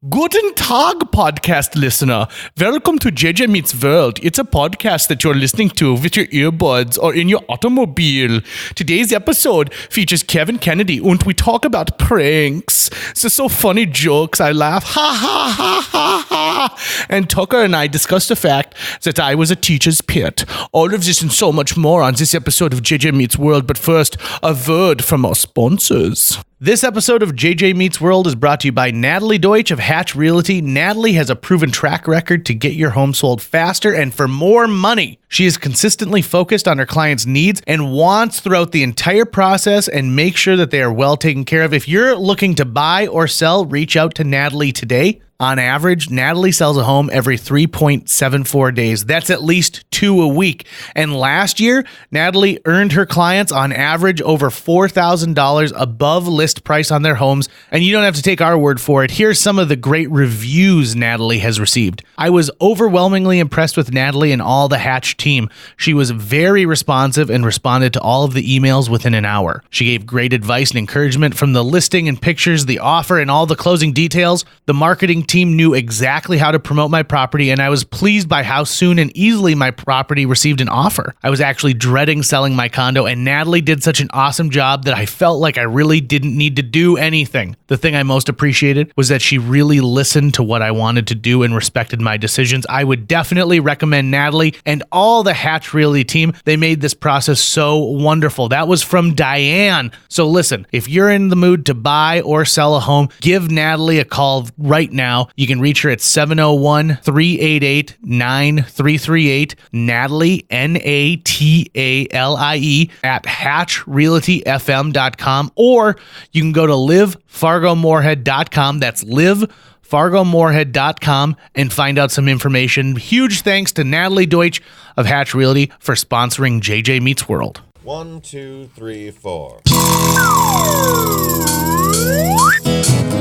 Guten Tag, podcast listener. Welcome to JJ Meets World. It's a podcast that you're listening to with your earbuds or in your automobile. Today's episode features Kevin Kennedy and we talk about pranks. So funny jokes. I laugh. Ha ha ha ha ha. And Tucker and I discussed the fact that I was a teacher's pet. All of this and so much more on this episode of JJ Meets World. But first, a word from our sponsors. This episode of JJ Meets World is brought to you by Natalie Deutsch of Hatch Realty. Natalie has a proven track record to get your home sold faster and for more money. She is consistently focused on her clients' needs and wants throughout the entire process and make sure that they are well taken care of. If you're looking to buy or sell, reach out to Natalie today. On average, Natalie sells a home every 3.74 days. That's at least 2 a week. And last year, Natalie earned her clients on average over $4,000 above list price on their homes. And you don't have to take our word for it. Here's some of the great reviews Natalie has received. I was overwhelmingly impressed with Natalie and all the Hatch team. She was very responsive and responded to all of the emails within an hour. She gave great advice and encouragement from the listing and pictures, the offer, and all the closing details. The marketing team knew exactly how to promote my property, and I was pleased by how soon and easily my property received an offer. I was actually dreading selling my condo, and Natalie did such an awesome job that I felt like I really didn't need to do anything. The thing I most appreciated was that she really listened to what I wanted to do and respected my decisions. I would definitely recommend Natalie and all the Hatch Realty team. They made this process so wonderful. That was from Diane. So listen, if you're in the mood to buy or sell a home, give Natalie a call right now. You can reach her at 701-388-9338. Natalie, Natalie, at hatchrealtyfm.com, or you can go to livefargomorehead.com. That's livefargomorehead.com and find out some information. Huge thanks to Natalie Deutsch of Hatch Realty for sponsoring JJ Meets World. 1, 2, 3, 4.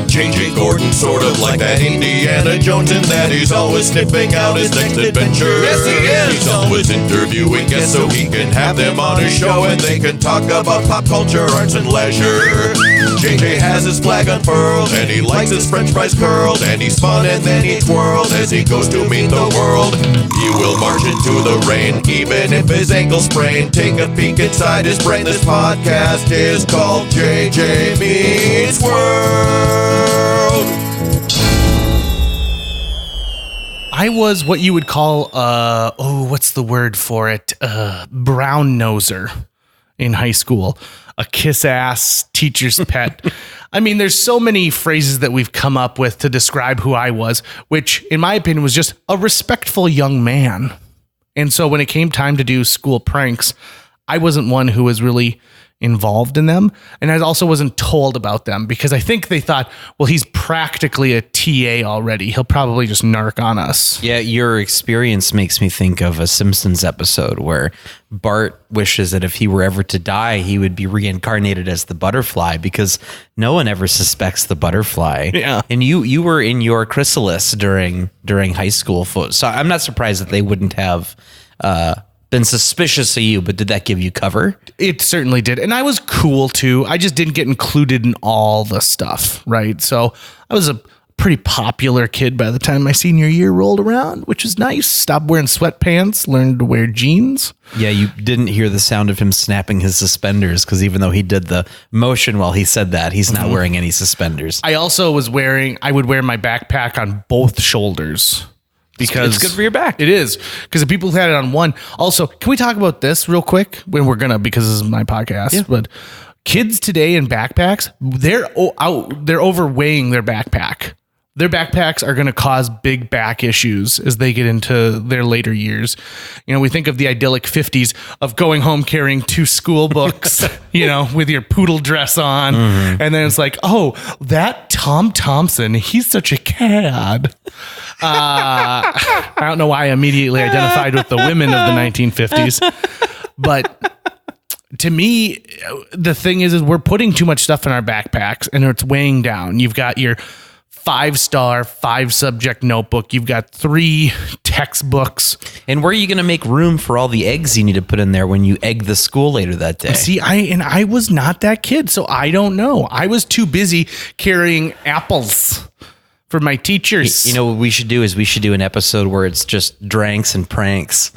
JJ Gordon, sort of like that Indiana Jones, in that he's always sniffing out his next adventure. Yes, he is. He's always interviewing guests so he can have them on his show and they can talk about pop culture, arts, and leisure. JJ has his flag unfurled and he likes his french fries curled, and he's fun and then he twirls as he goes to meet the world. He will march into the rain even if his ankle sprained. Take a peek inside his brain. This podcast is called JJ Meets World. I was what you would call, what's the word for it? Brown noser in high school. A kiss-ass teacher's pet. I mean, there's so many phrases that we've come up with to describe who I was, which, in my opinion, was just a respectful young man. And so when it came time to do school pranks, I wasn't one who was really involved in them. And I also wasn't told about them because I think they thought, well, he's practically a TA already. He'll probably just narc on us. Yeah, your experience makes me think of a Simpsons episode where Bart wishes that if he were ever to die, he would be reincarnated as the butterfly because no one ever suspects the butterfly. Yeah. And you were in your chrysalis during high school. So I'm not surprised that they wouldn't have been suspicious of you, but did that give you cover? It certainly did. And I was cool too. I just didn't get included in all the stuff, right? So I was a pretty popular kid by the time my senior year rolled around, which is nice. Stopped wearing sweatpants, learned to wear jeans. Yeah, you didn't hear the sound of him snapping his suspenders because even though he did the motion while he said that, he's not wearing any suspenders. I also I would wear my backpack on both shoulders. Because it's good for your back. It is. Because the people who had it on one. Also, can we talk about this real quick? When we're gonna, because this is my podcast. Yeah. But kids today in backpacks, they're overweighing their backpack. Their backpacks are going to cause big back issues as they get into their later years. You know, we think of the idyllic 50s of going home carrying 2 school books, you know, with your poodle dress on. Mm-hmm. And then it's like, oh, that Tom Thompson, he's such a cad. I don't know why I immediately identified with the women of the 1950s. But to me, the thing is we're putting too much stuff in our backpacks and it's weighing down. You've got your 5-star, 5-subject notebook. You've got 3 textbooks. And where are you going to make room for all the eggs you need to put in there when you egg the school later that day? See, I was not that kid, so I don't know. I was too busy carrying apples for my teachers. You know what we should do is we should do an episode where it's just dranks and pranks.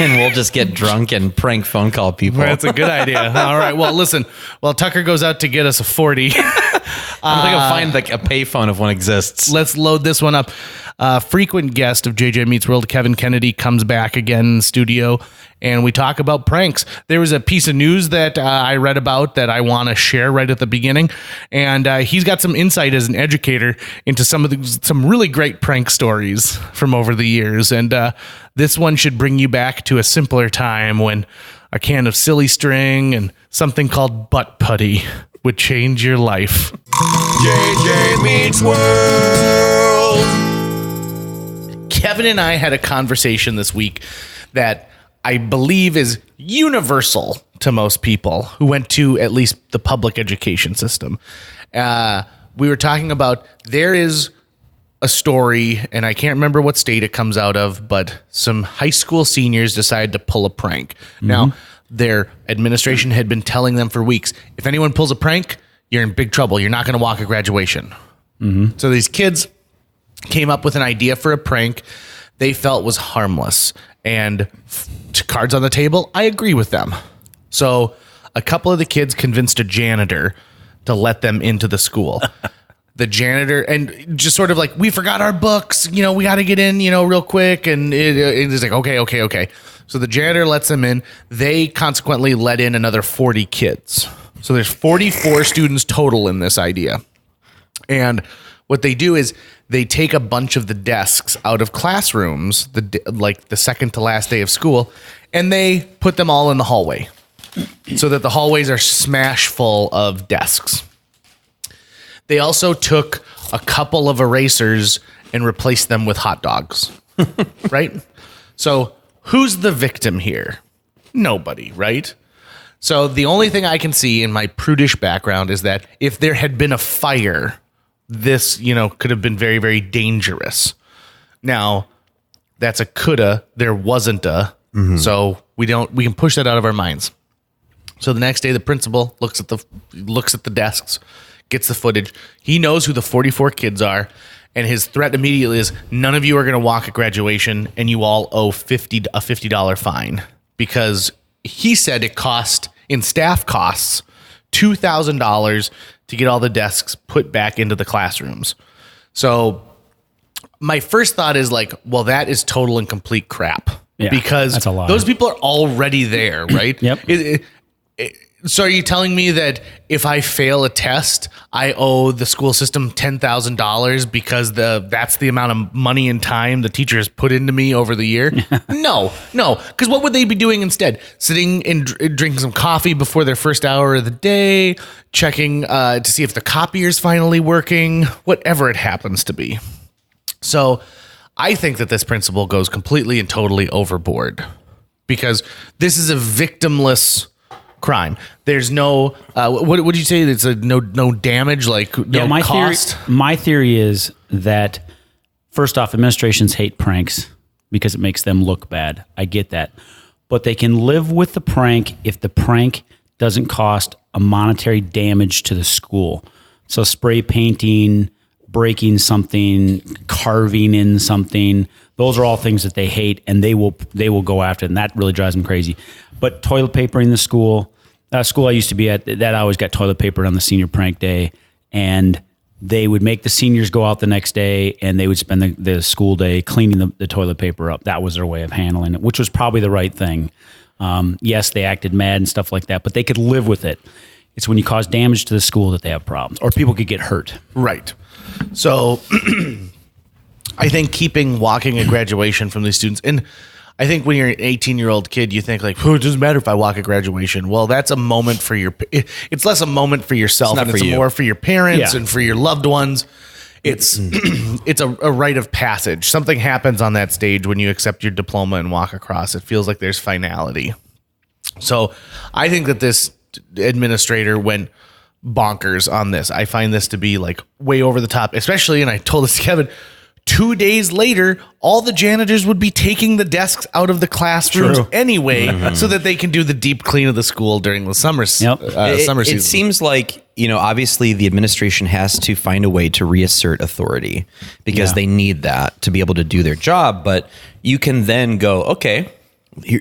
And we'll just get drunk and prank phone call people. That's a good idea. All right. Well, listen. Well, Tucker goes out to get us a 40. I think I'll find like a payphone if one exists. Let's load this one up. Frequent guest of JJ Meets World, Kevin Kennedy, comes back again in the studio, and we talk about pranks. There was a piece of news that I read about that I want to share right at the beginning, and he's got some insight as an educator into some really great prank stories from over the years, and this one should bring you back to a simpler time when a can of silly string and something called butt putty would change your life. JJ Meets World. Kevin and I had a conversation this week that I believe is universal to most people who went to at least the public education system. We were talking about there is a story, and I can't remember what state it comes out of, but some high school seniors decided to pull a prank. Now, their administration had been telling them for weeks, if anyone pulls a prank, you're in big trouble. You're not going to walk at graduation. So these kids came up with an idea for a prank they felt was harmless. And cards on the table, I agree with them. So a couple of the kids convinced a janitor to let them into the school. The janitor, and just sort of like, we forgot our books, we got to get in, real quick. And it's like, okay. So the janitor lets them in. They consequently let in another 40 kids. So there's 44 students total in this idea. And what they do is they take a bunch of the desks out of classrooms, like the second to last day of school, and they put them all in the hallway so that the hallways are smash full of desks. They also took a couple of erasers and replaced them with hot dogs, right? So who's the victim here? Nobody, right? So the only thing I can see in my prudish background is that if there had been a fire, this, could have been very, very dangerous. Now, that's a coulda. There wasn't a. So we can push that out of our minds. So the next day, the principal looks at the desks, gets the footage. He knows who the 44 kids are, and his threat immediately is, none of you are going to walk at graduation, and you all owe a $50 fine, because he said it cost in staff costs $2,000 to get all the desks put back into the classrooms. So my first thought is like, well, that is total and complete crap, because that's a lie. Those people are already there, right? Yep. So are you telling me that if I fail a test, I owe the school system $10,000 because that's the amount of money and time the teacher has put into me over the year? No. Because what would they be doing instead? Sitting and drinking some coffee before their first hour of the day, checking to see if the copier's finally working, whatever it happens to be. So I think that this principle goes completely and totally overboard, because this is a victimless crime. There's no what did you say? It's no damage, like no cost. My theory is that, first off, administrations hate pranks because it makes them look bad. I get that, but they can live with the prank if the prank doesn't cost a monetary damage to the school. So spray painting, breaking something, carving in something, those are all things that they hate, and they will go after it, and that really drives them crazy. But toilet paper in the school I used to be at, that always got toilet papered on the senior prank day, and they would make the seniors go out the next day, and they would spend the school day cleaning the toilet paper up. That was their way of handling it, which was probably the right thing. Yes, they acted mad and stuff like that, but they could live with it. It's when you cause damage to the school that they have problems, or people could get hurt. Right. So I think keeping walking at graduation from these students, and I think when you're an 18-year-old kid, you think like, it doesn't matter if I walk at graduation. Well, that's a moment for it's less a moment for yourself, and it's more for your parents and for your loved ones. It's it's a rite of passage. Something happens on that stage when you accept your diploma and walk across. It feels like there's finality. So I think that this administrator went bonkers on this. I find this to be like way over the top, especially, and I told this to Kevin, 2 days later, all the janitors would be taking the desks out of the classrooms anyway, so that they can do the deep clean of the school during the summer summer season. It seems like, obviously the administration has to find a way to reassert authority because they need that to be able to do their job. But you can then go, okay,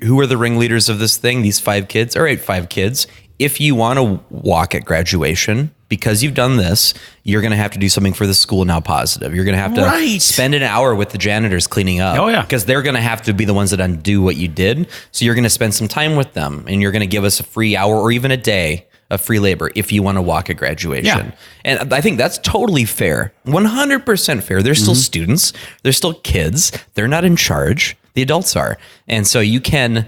who are the ringleaders of this thing? These 5 kids. All right, 5 kids. If you want to walk at graduation, because you've done this, you're going to have to do something for the school now positive. You're going to have to spend an hour with the janitors cleaning up. Oh, yeah. Because they're going to have to be the ones that undo what you did. So you're going to spend some time with them, and you're going to give us a free hour or even a day of free labor if you want to walk at graduation. Yeah. And I think that's totally fair. 100% fair. They're still students. They're still kids. They're not in charge. The adults are. And so you can,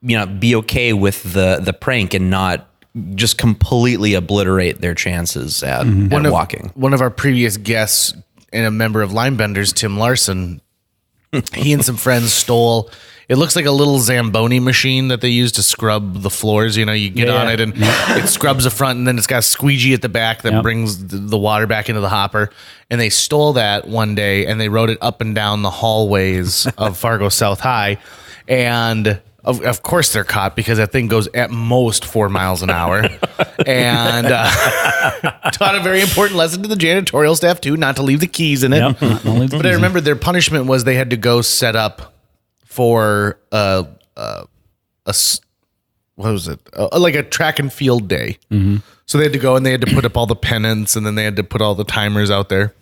be okay with the prank and not just completely obliterate their chances at walking. One of our previous guests and a member of Linebenders, Tim Larson, he and some friends stole, it looks like a little Zamboni machine that they use to scrub the floors. You get on it and it scrubs the front, and then it's got a squeegee at the back that brings the water back into the hopper. And they stole that one day and they rode it up and down the hallways of Fargo South High. And of course they're caught because that thing goes at most 4 miles an hour, and taught a very important lesson to the janitorial staff too, not to leave the keys in it. But I remember their punishment was they had to go set up for what was it? Like a track and field day. So they had to go and they had to put up all the pennants, and then they had to put all the timers out there,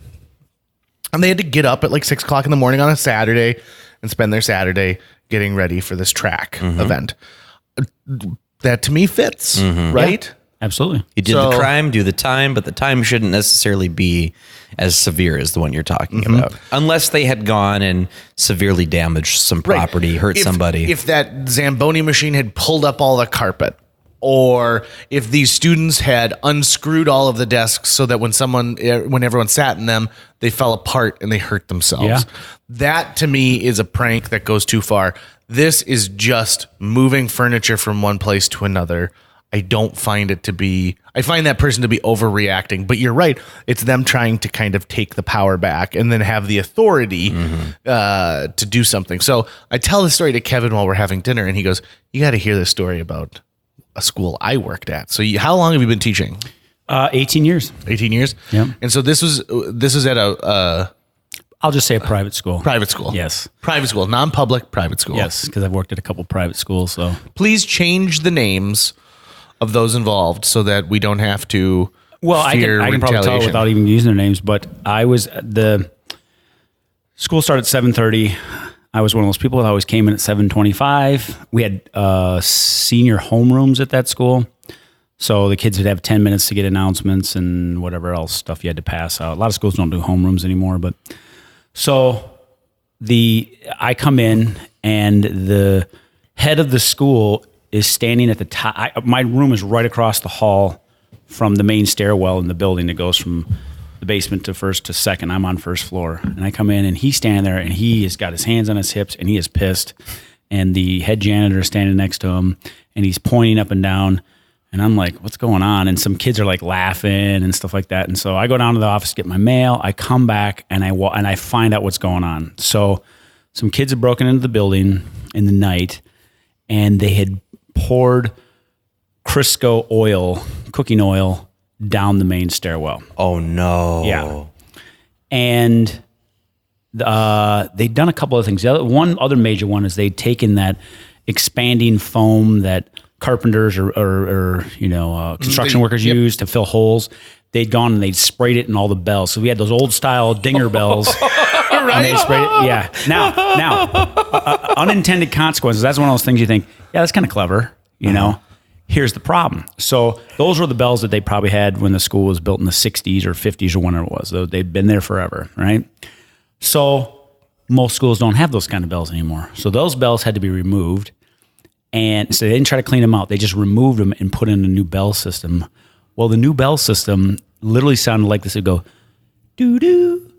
and they had to get up at like 6 o'clock in the morning on a Saturday and spend their Saturday getting ready for this track event. That to me fits, right? Yeah, absolutely. You did the crime, do the time, but the time shouldn't necessarily be as severe as the one you're talking about. Unless they had gone and severely damaged some property, hurt somebody. If that Zamboni machine had pulled up all the carpet, or if these students had unscrewed all of the desks so that when everyone sat in them, they fell apart and they hurt themselves. Yeah. That to me is a prank that goes too far. This is just moving furniture from one place to another. I find that person to be overreacting, but you're right. It's them trying to kind of take the power back and then have the authority to do something. So I tell the story to Kevin while we're having dinner, and he goes, "You got to hear this story about a school I worked at." So how long have you been teaching? 18 years. 18 years? Yeah. And so this was at I'll just say a private school. Private school. Yes. Private school, non-public private school. Yes, because I've worked at a couple private schools. So please change the names of those involved so that we don't have to fear I can probably tell without even using their names, but the school started at 7:30. I was one of those people that always came in at 7:25. We had senior homerooms at that school. So the kids would have 10 minutes to get announcements and whatever else stuff you had to pass out. A lot of schools don't do homerooms anymore, but so I come in and the head of the school is standing at the top. My room is right across the hall from the main stairwell in the building that goes from the basement to first to second. I'm on first floor, and I come in and he's standing there and he has got his hands on his hips and he is pissed. And the head janitor is standing next to him and he's pointing up and down. And I'm like, what's going on? And some kids are like laughing and stuff like that. And so I go down to the office, get my mail. I come back and I find out what's going on. So some kids had broken into the building in the night and they had poured Crisco oil, cooking oil, down the main stairwell. Oh no. Yeah. And they'd done a couple of things. One other major one is they'd taken that expanding foam that carpenters or construction workers use to fill holes. They'd gone and they'd sprayed it in all the bells. So we had those old style dinger bells. Right. And they sprayed it. Yeah. Now, unintended consequences. That's one of those things you think, yeah, that's kind of clever, you know. Here's the problem. So those were the bells that they probably had when the school was built in the 60s or 50s or whenever it was. They'd been there forever, right? So most schools don't have those kind of bells anymore. So those bells had to be removed. And so they didn't try to clean them out. They just removed them and put in a new bell system. Well, the new bell system literally sounded like this. It'd go, doo-doo,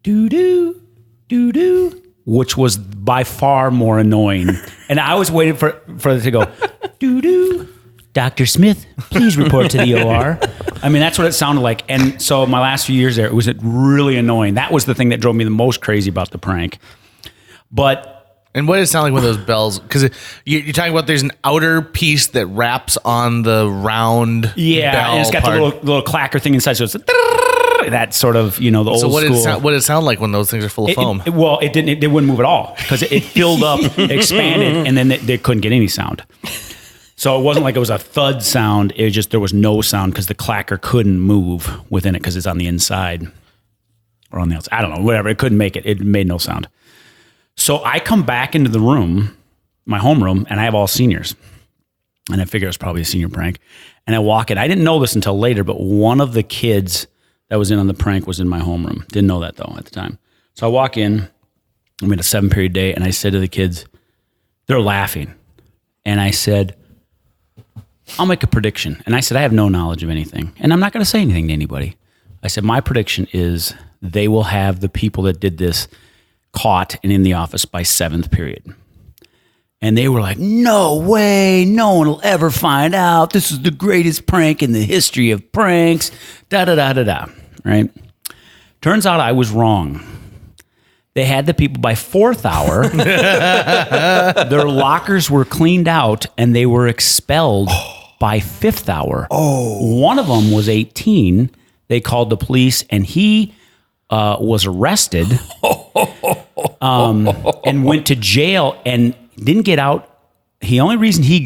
doo-doo, doo-doo, which was by far more annoying. And I was waiting for it to go, doo-doo. Dr. Smith, please report to the OR. I mean, that's what it sounded like. And so my last few years there, it was really annoying. That was the thing that drove me the most crazy about the prank. And what does it sound like when those bells? Because you're talking about there's an outer piece that wraps on the round bell and it's got part. the little clacker thing inside. So it's that sort of, the old So what school. did it sound like when those things are full of foam? It wouldn't move at all because it filled up, expanded, and then they couldn't get any sound. So it wasn't like it was a thud sound. It was just there was no sound because the clacker couldn't move within it because it's on the inside or on the outside. I don't know, whatever. It couldn't make it. It made no sound. So I come back into the room, my homeroom, and I have all seniors. And I figure it was probably a senior prank. And I walk in. I didn't know this until later, but one of the kids that was in on the prank was in my homeroom. Didn't know that, though, at the time. So I walk in. I'm in a 7-period day, and I said to the kids, they're laughing. And I said, I'll make a prediction. And I said, I have no knowledge of anything. And I'm not going to say anything to anybody. I said, my prediction is they will have the people that did this caught and in the office by 7th period. And they were like, no way, no one will ever find out. This is the greatest prank in the history of pranks, da-da-da-da-da, right? Turns out I was wrong. They had the people by 4th hour. Their lockers were cleaned out and they were expelled by 5th hour. One of them was 18. They called the police and he was arrested and went to jail and didn't get out. The only reason he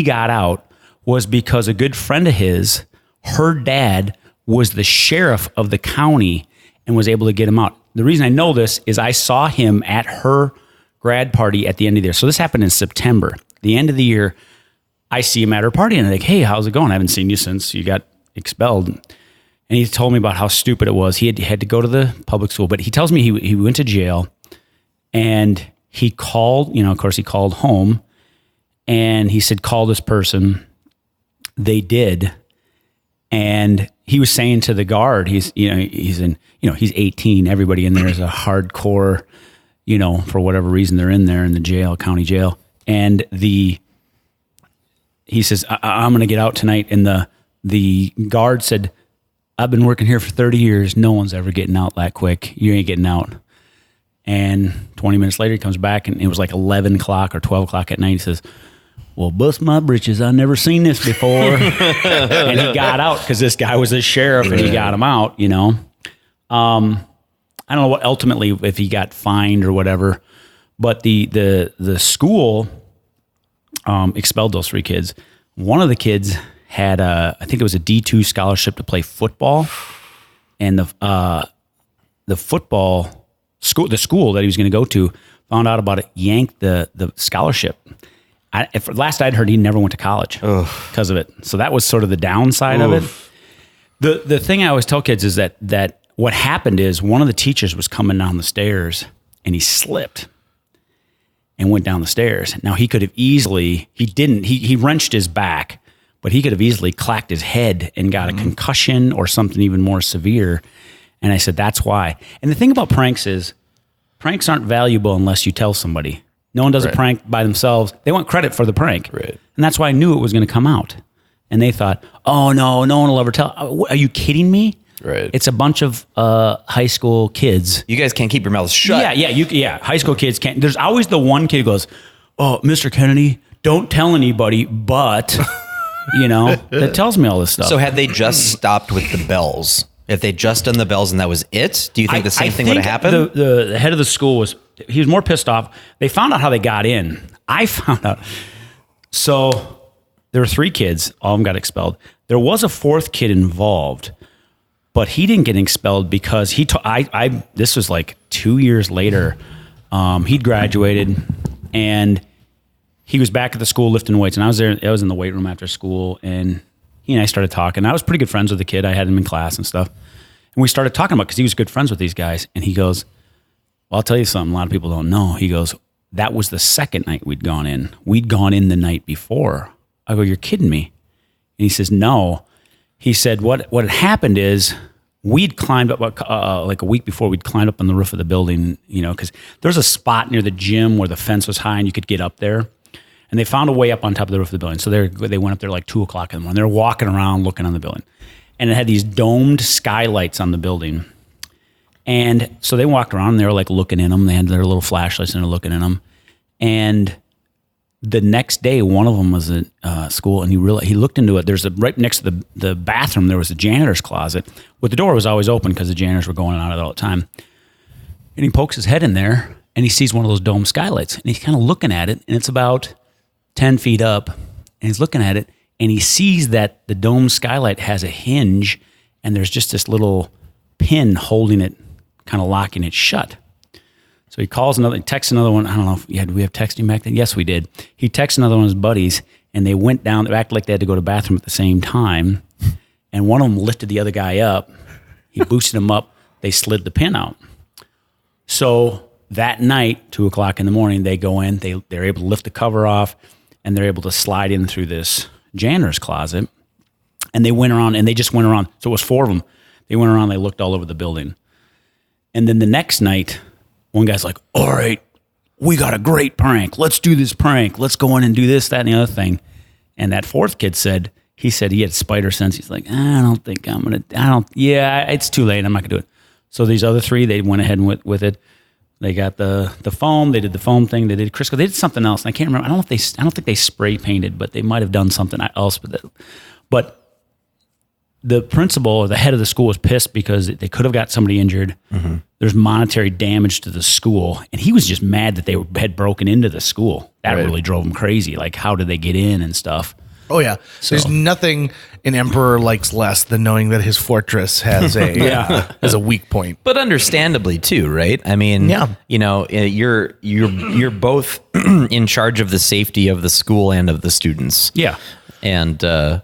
got out was because a good friend of his, her dad, was the sheriff of the county and was able to get him out. The reason I know this is I saw him at her grad party at the end of the year. So this happened in September. The end of the year, I see him at her party and I'm like, hey, how's it going? I haven't seen you since you got expelled. And he told me about how stupid it was. He had to go to the public school, but he tells me he went to jail and he called, of course he called home and he said, call this person. They did. And he was saying to the guard, he's 18. Everybody in there is a hardcore, for whatever reason they're in there in the jail, county jail. And he says, I'm going to get out tonight. And the guard said, I've been working here for 30 years. No one's ever getting out that quick. You ain't getting out. And 20 minutes later, he comes back and it was like 11 o'clock or 12 o'clock at night. He says, well, bust my britches. I've never seen this before. And he got out because this guy was a sheriff and he got him out, I don't know what ultimately if he got fined or whatever, but the school expelled those 3 kids. One of the kids had I think it was a D2 scholarship to play football, and the football school, the school that he was going to go to, found out about it, yanked the scholarship. Last I'd heard, he never went to college because of it. So that was sort of the downside of it. The thing I always tell kids is that what happened is one of the teachers was coming down the stairs and he slipped and went down the stairs. Now he could have easily, he wrenched his back, but he could have easily clacked his head and got a concussion or something even more severe. And I said, that's why. And the thing about pranks is, pranks aren't valuable unless you tell somebody. No one does a prank by themselves. They want credit for the prank. Right. And that's why I knew it was going to come out. And they thought, oh, no one will ever tell. Are you kidding me? Right. It's a bunch of high school kids. You guys can't keep your mouths shut. Yeah. High school kids can't. There's always the one kid who goes, oh, Mr. Kennedy, don't tell anybody, but... that tells me all this stuff. So had they just stopped with the bells, if they just done the bells and that was it, do you think the same thing would have happened? The head of the school he was more pissed off. They found out how they got in. I found out. So there were 3 kids. All of them got expelled. There was a 4th kid involved, but he didn't get expelled because this was like 2 years later. He'd graduated and he was back at the school lifting weights, and I was there. I was in the weight room after school, and he and I started talking. I was pretty good friends with the kid. I had him in class and stuff. And we started talking about, because he was good friends with these guys. And he goes, well, I'll tell you something a lot of people don't know. He goes, that was the second night we'd gone in. We'd gone in the night before. I go, you're kidding me. And he says, no. He said, what had happened is we'd climbed up, like a week before, we'd climbed up on the roof of the building, because there's a spot near the gym where the fence was high and you could get up there. And they found a way up on top of the roof of the building. So they went up there like 2 o'clock in the morning. They're walking around looking on the building. And it had these domed skylights on the building. And so they walked around and they were like looking in them. They had their little flashlights and they're looking in them. And the next day, one of them was at school, and he looked into it. Right next to the bathroom, there was a janitor's closet. But the door was always open because the janitors were going in and out of it all the time. And he pokes his head in there, and he sees one of those dome skylights. And he's kind of looking at it, and it's about 10 feet up. And he's looking at it, and he sees that the dome skylight has a hinge, and there's just this little pin holding it, kind of locking it shut. So he texts another one. I don't know if did we have texting back then? Yes, we did. He texts another one of his buddies, and they went down. They acted like they had to go to the bathroom at the same time. And one of them lifted the other guy up. He boosted him up. They slid the pin out. So that night, 2 o'clock in the morning, they go in. They're able to lift the cover off, and they're able to slide in through this janitor's closet. And they went around, and they just went around. So it was 4 of them. They went around. They looked all over the building. And then the next night, one guy's like, all right, we got a great prank. Let's do this prank. Let's go in and do this, that, and the other thing. And that fourth kid said he had spider sense. He's like, it's too late. I'm not going to do it. So these other 3, they went ahead and with it. They got the foam. They did the foam thing. They did Crisco. They did something else. And I can't remember. I don't think they spray painted, but they might have done something else. But the principal or the head of the school was pissed because they could have got somebody injured. Mm-hmm. There's monetary damage to the school. And he was just mad that they had broken into the school. That really drove him crazy. Like, how did they get in and stuff? Oh, yeah. So, there's nothing an emperor likes less than knowing that his fortress has has a weak point. But understandably, too, right? I mean, you're both in charge of the safety of the school and of the students. Yeah. And the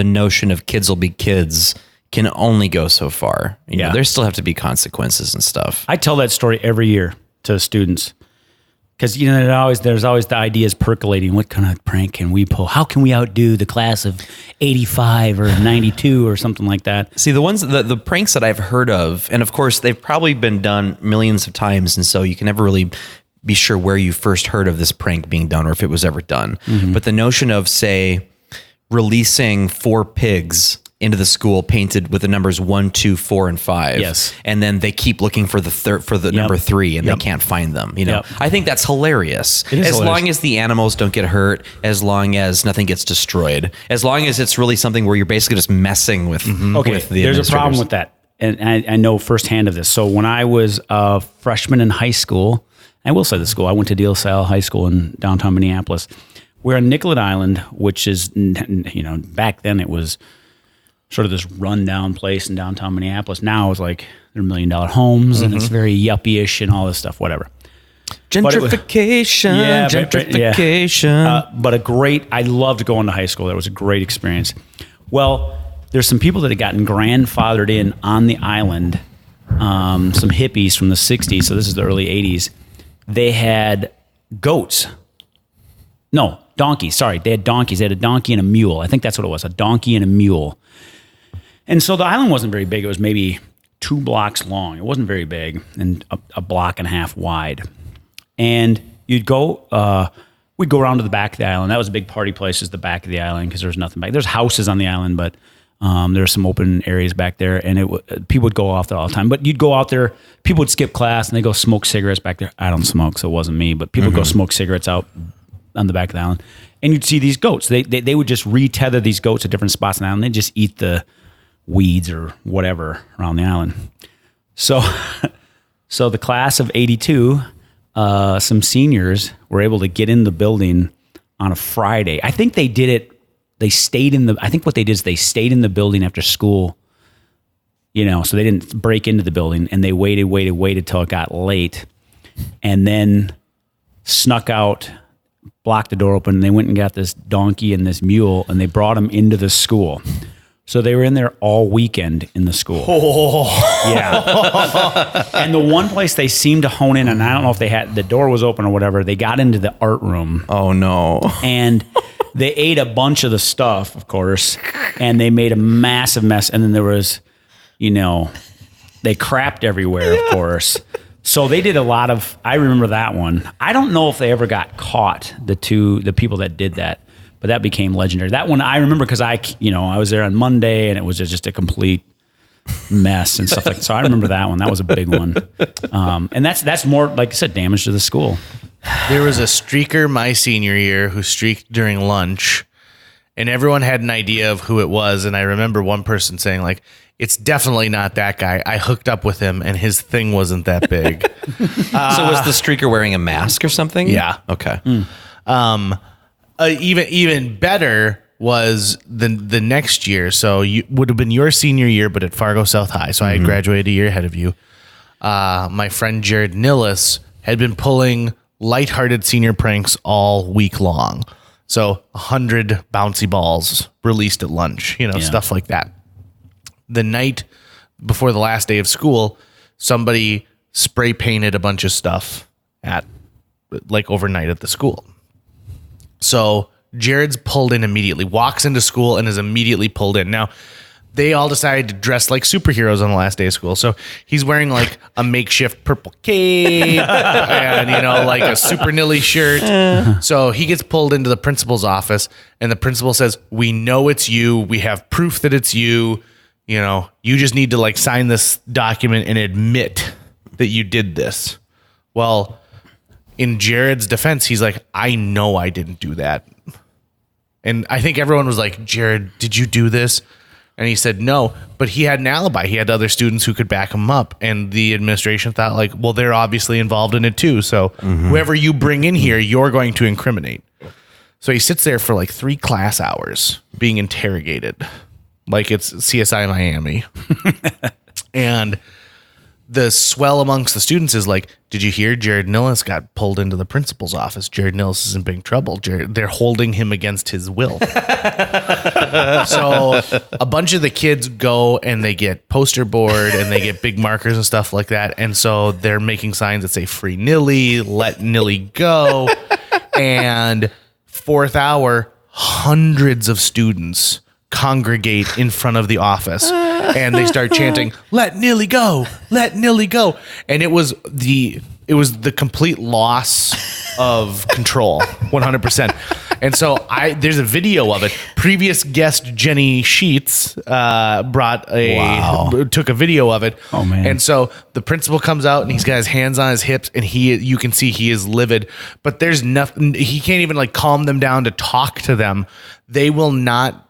notion of kids will be kids can only go so far. You know, there still have to be consequences and stuff. I tell that story every year to students because there's always the ideas percolating. What kind of prank can we pull? How can we outdo the class of 85 or 92 or something like that? See, the pranks that I've heard of, and of course they've probably been done millions of times, and so you can never really be sure where you first heard of this prank being done or if it was ever done. Mm-hmm. But the notion of, say, releasing 4 pigs into the school painted with the numbers 1, 2, 4, and 5. Yes. And then they keep looking for the number 3 and they can't find them. I think that's hilarious. As long as the animals don't get hurt, as long as nothing gets destroyed, as long as it's really something where you're basically just messing with, with the there's a problem with that. And I know firsthand of this. So when I was a freshman in high school, I will say the school, I went to De La Salle High School in downtown Minneapolis. We're on Nicollet Island, which is, back then it was sort of this rundown place in downtown Minneapolis. Now it's like they're $1 million homes and it's very yuppie-ish and all this stuff, whatever. Gentrification. But I loved going to high school. That was a great experience. Well, there's some people that had gotten grandfathered in on the island, some hippies from the 60s, so this is the early 80s. They had goats. No, donkeys. Sorry, they had donkeys. They had a donkey and a mule. I think that's what it was, a donkey and a mule. And so the island wasn't very big. It was maybe 2 blocks long. It wasn't very big, and a block and a half wide. And we'd go around to the back of the island. That was a big party place, is the back of the island, because there was nothing back. There's houses on the island, but there's some open areas back there, and people would go off there all the time. But you'd go out there, people would skip class, and they go smoke cigarettes back there. I don't smoke, so it wasn't me, but people would go smoke cigarettes out on the back of the island. And you'd see these goats. They would just retether these goats at different spots on the island. They'd just eat the weeds or whatever around the island. So the class of 82, some seniors were able to get in the building on a Friday. I think they did it. I think what they did is they stayed in the building after school, so they didn't break into the building, and they waited till it got late, and then snuck out, blocked the door open, and they went and got this donkey and this mule, and they brought them into the school. So they were in there all weekend in the school. Oh. Yeah. And the one place they seemed to hone in, and I don't know if the door was open or whatever, they got into the art room. Oh, no. And they ate a bunch of the stuff, of course, and they made a massive mess. And then there was, they crapped everywhere, of course. So they did a lot of, I remember that one. I don't know if they ever got caught, the people that did that, but that became legendary. That one I remember because I was there on Monday and it was just a complete mess and stuff like that. So I remember that one. That was a big one. And that's more, like I said, damage to the school. There was a streaker my senior year who streaked during lunch, and everyone had an idea of who it was. And I remember one person saying, like, it's definitely not that guy. I hooked up with him and his thing wasn't that big. So was the streaker wearing a mask or something? Yeah. Okay. Even better was the next year. So you would have been your senior year, but at Fargo South High. So I had graduated a year ahead of you. My friend Jared Nillis had been pulling lighthearted senior pranks all week long. So 100 bouncy balls released at lunch, stuff like that. The night before the last day of school, somebody spray painted a bunch of stuff overnight at the school. So Jared's pulled in immediately, walks into school and is immediately pulled in. Now, they all decided to dress like superheroes on the last day of school. So he's wearing like a makeshift purple cape and, like a super nilly shirt. So he gets pulled into the principal's office and the principal says, "We know it's you. We have proof that it's you. You just need to like sign this document and admit that you did this." Well, in Jared's defense, he's like, "I know I didn't do that." And I think everyone was like, "Jared, did you do this?" And he said no, but he had an alibi. He had other students who could back him up. And the administration thought like, well, they're obviously involved in it too. So whoever you bring in here, you're going to incriminate. So he sits there for like 3 class hours being interrogated like it's CSI Miami. And the swell amongst the students is like, "Did you hear Jared Nillis got pulled into the principal's office? Jared Nillis is in big trouble. They're holding him against his will." So a bunch of the kids go and they get poster board and they get big markers and stuff like that. And so they're making signs that say "Free Nilly," "Let Nilly go." And 4th hour, hundreds of students congregate in front of the office and they start chanting, "Let Nilly go, let Nilly go." And it was the complete loss of control, 100%. And so there's a video of it. Previous guest Jenny Sheets took a video of it. Oh man. And so the principal comes out and he's got his hands on his hips and you can see he is livid, but there's nothing, he can't even like calm them down to talk to them. They will not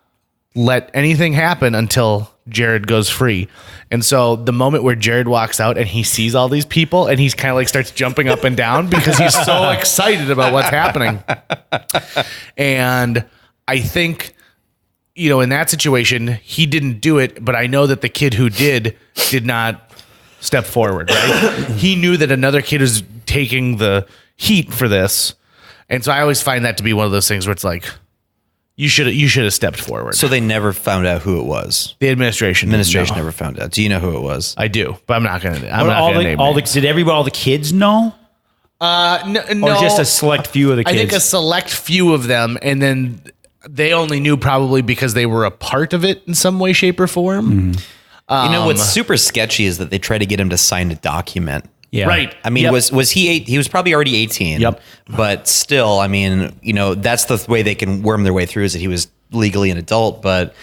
let anything happen until Jared goes free. And so the moment where Jared walks out and he sees all these people and he's kind of like starts jumping up and down because he's so excited about what's happening. And I think, in that situation, he didn't do it, but I know that the kid who did not step forward, right? He knew that another kid is taking the heat for this. And so I always find that to be one of those things where it's like, you should have stepped forward. So they never found out who it was. The administration Never found out. Do you know who it was? I do, but I'm not going to. I'm not all going to name names. Did all the kids know? No, Or just a select few of the kids? I think a select few of them, and then they only knew probably because they were a part of it in some way, shape, or form. Mm-hmm. What's super sketchy is that they try to get him to sign a document. Yeah. Right. I mean, was he he was probably already 18. Yep. But still, I mean, that's the way they can worm their way through is that he was legally an adult, but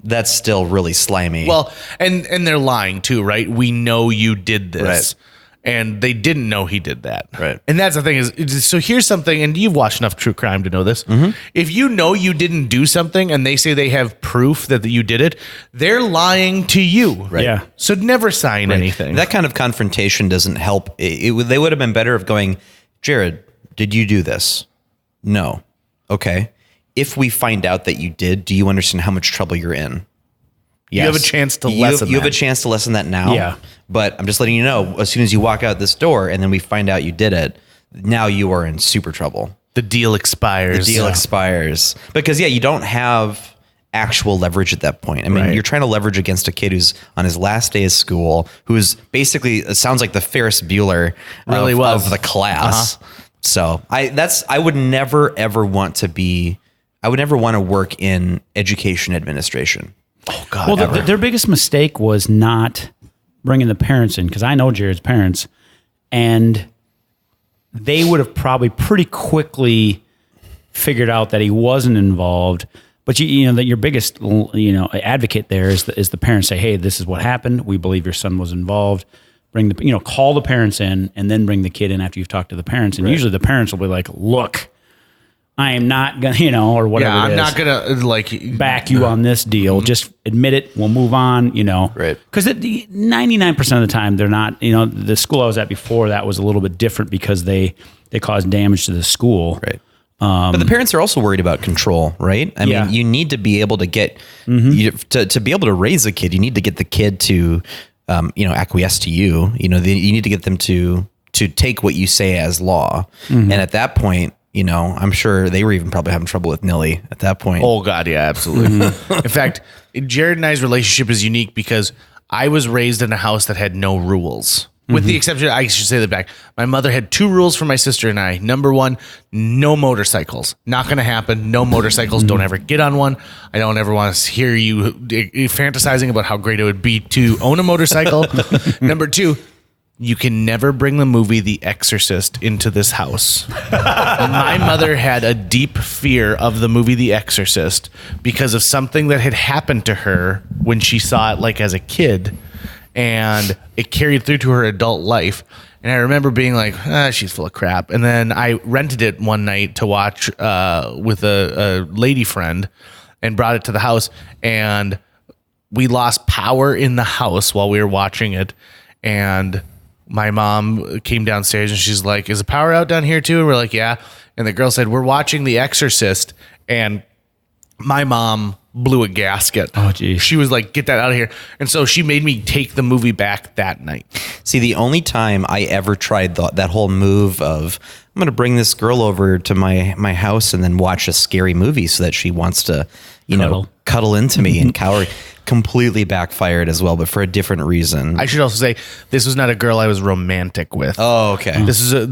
that's still really slimy. Well, and they're lying too, right? We know you did this. Right. And they didn't know he did that. Right. And that's the thing is, so here's something, and you've watched enough true crime to know this. Mm-hmm. If you know you didn't do something and they say they have proof that you did it, they're lying to you. Right. Yeah. So never sign anything. That kind of confrontation doesn't help. They would have been better of going, "Jared, did you do this?" "No." "Okay. If we find out that you did, do you understand how much trouble you're in?" You have a chance to lessen You have a chance to lessen that now. Yeah. But I'm just letting you know, as soon as you walk out this door and then we find out you did it, now you are in super trouble. The deal expires. Expires. Because, you don't have actual leverage at that point. I mean, You're trying to leverage against a kid who's on his last day of school, who's basically, it sounds like the Ferris Bueller of the class. So I would never, ever want to work in education administration. Oh, God. Well, their biggest mistake was not bringing the parents in, because I know Jared's parents, and they would have probably pretty quickly figured out that he wasn't involved. But you know that your biggest advocate there is the parents say, hey, this is what happened. We believe your son was involved. Call the parents in and then bring the kid in after you've talked to the parents. And usually the parents will be like, look, I am not going to, or whatever. Yeah, I'm not going to back you on this deal. Just admit it. We'll move on, Right. Because 99% of the time they're not, the school I was at before that was a little bit different because they caused damage to the school. Right. But the parents are also worried about control, right? I mean, you need to be able to get, to be able to raise a kid, you need to get the kid to, acquiesce to you. You need to get them to take what you say as law. And at that point, I'm sure they were even probably having trouble with Nilly at that point. Oh, God, yeah, absolutely. In fact, Jared and I's relationship is unique because I was raised in a house that had no rules. With the exception, I should say that back. My mother had 2 rules for my sister and I. Number 1, no motorcycles. Not going to happen. No motorcycles. Don't ever get on one. I don't ever want to hear you fantasizing about how great it would be to own a motorcycle. Number 2, you can never bring the movie The Exorcist into this house. My mother had a deep fear of the movie The Exorcist because of something that had happened to her when she saw it as a kid. And it carried through to her adult life. And I remember being like, she's full of crap. And then I rented it one night to watch with a lady friend and brought it to the house. And we lost power in the house while we were watching it. And my mom came downstairs and she's like, is the power out down here too? And we're like, yeah. And the girl said, we're watching The Exorcist. And my mom blew a gasket. Oh, geez. She was like, get that out of here. And so she made me take the movie back that night. See, the only time I ever tried that whole move of, I'm going to bring this girl over to my house and then watch a scary movie so that she wants to, cuddle into me and cower, completely backfired as well, but for a different reason. I should also say, this was not a girl I was romantic with. Oh, okay. This is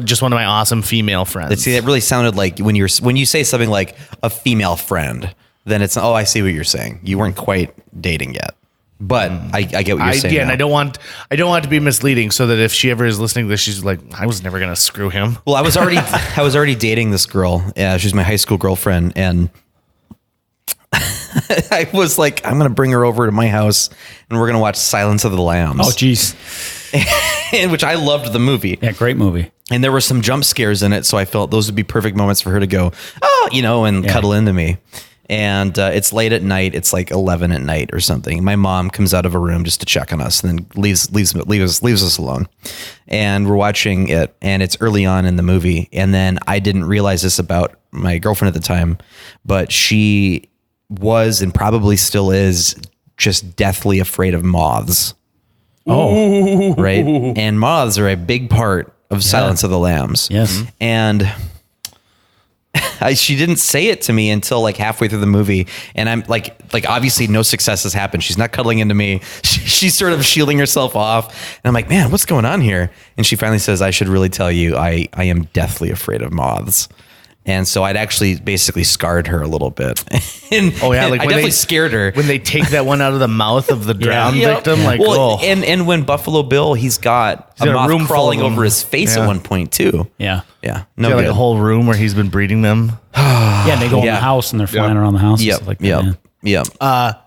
just one of my awesome female friends. See, that really sounded like when you say something like a female friend, then it's, I see what you're saying. You weren't quite dating yet, but I get what you're saying. Yeah, and I don't want to be misleading, so that if she ever is listening to this, she's like, I was never gonna screw him. Well, I was already dating this girl. She was my high school girlfriend, and I was like, I'm gonna bring her over to my house, and we're gonna watch Silence of the Lambs. Oh, geez. In which I loved the movie. Yeah, great movie. And there were some jump scares in it, so I felt those would be perfect moments for her to go, and cuddle into me. And it's late at night. It's like 11 at night or something. My mom comes out of a room just to check on us, and then leaves us alone. And we're watching it, and it's early on in the movie. And then I didn't realize this about my girlfriend at the time, but she was and probably still is just deathly afraid of moths. Oh, right. And moths are a big part of Silence of the Lambs. Yes. And she didn't say it to me until like halfway through the movie, and I'm like obviously no success has happened. She's not cuddling into me. She's sort of shielding herself off, and I'm like, man, what's going on here? And she finally says, I should really tell you, I am deathly afraid of moths. And so I'd actually basically scarred her a little bit. And I definitely scared her. When they take that one out of the mouth of the drowned victim, and when Buffalo Bill, he's got a moth crawling over his face at one point too. Yeah. Yeah. No, like a whole room where he's been breeding them. And they go in the house and they're flying around the house. Yep.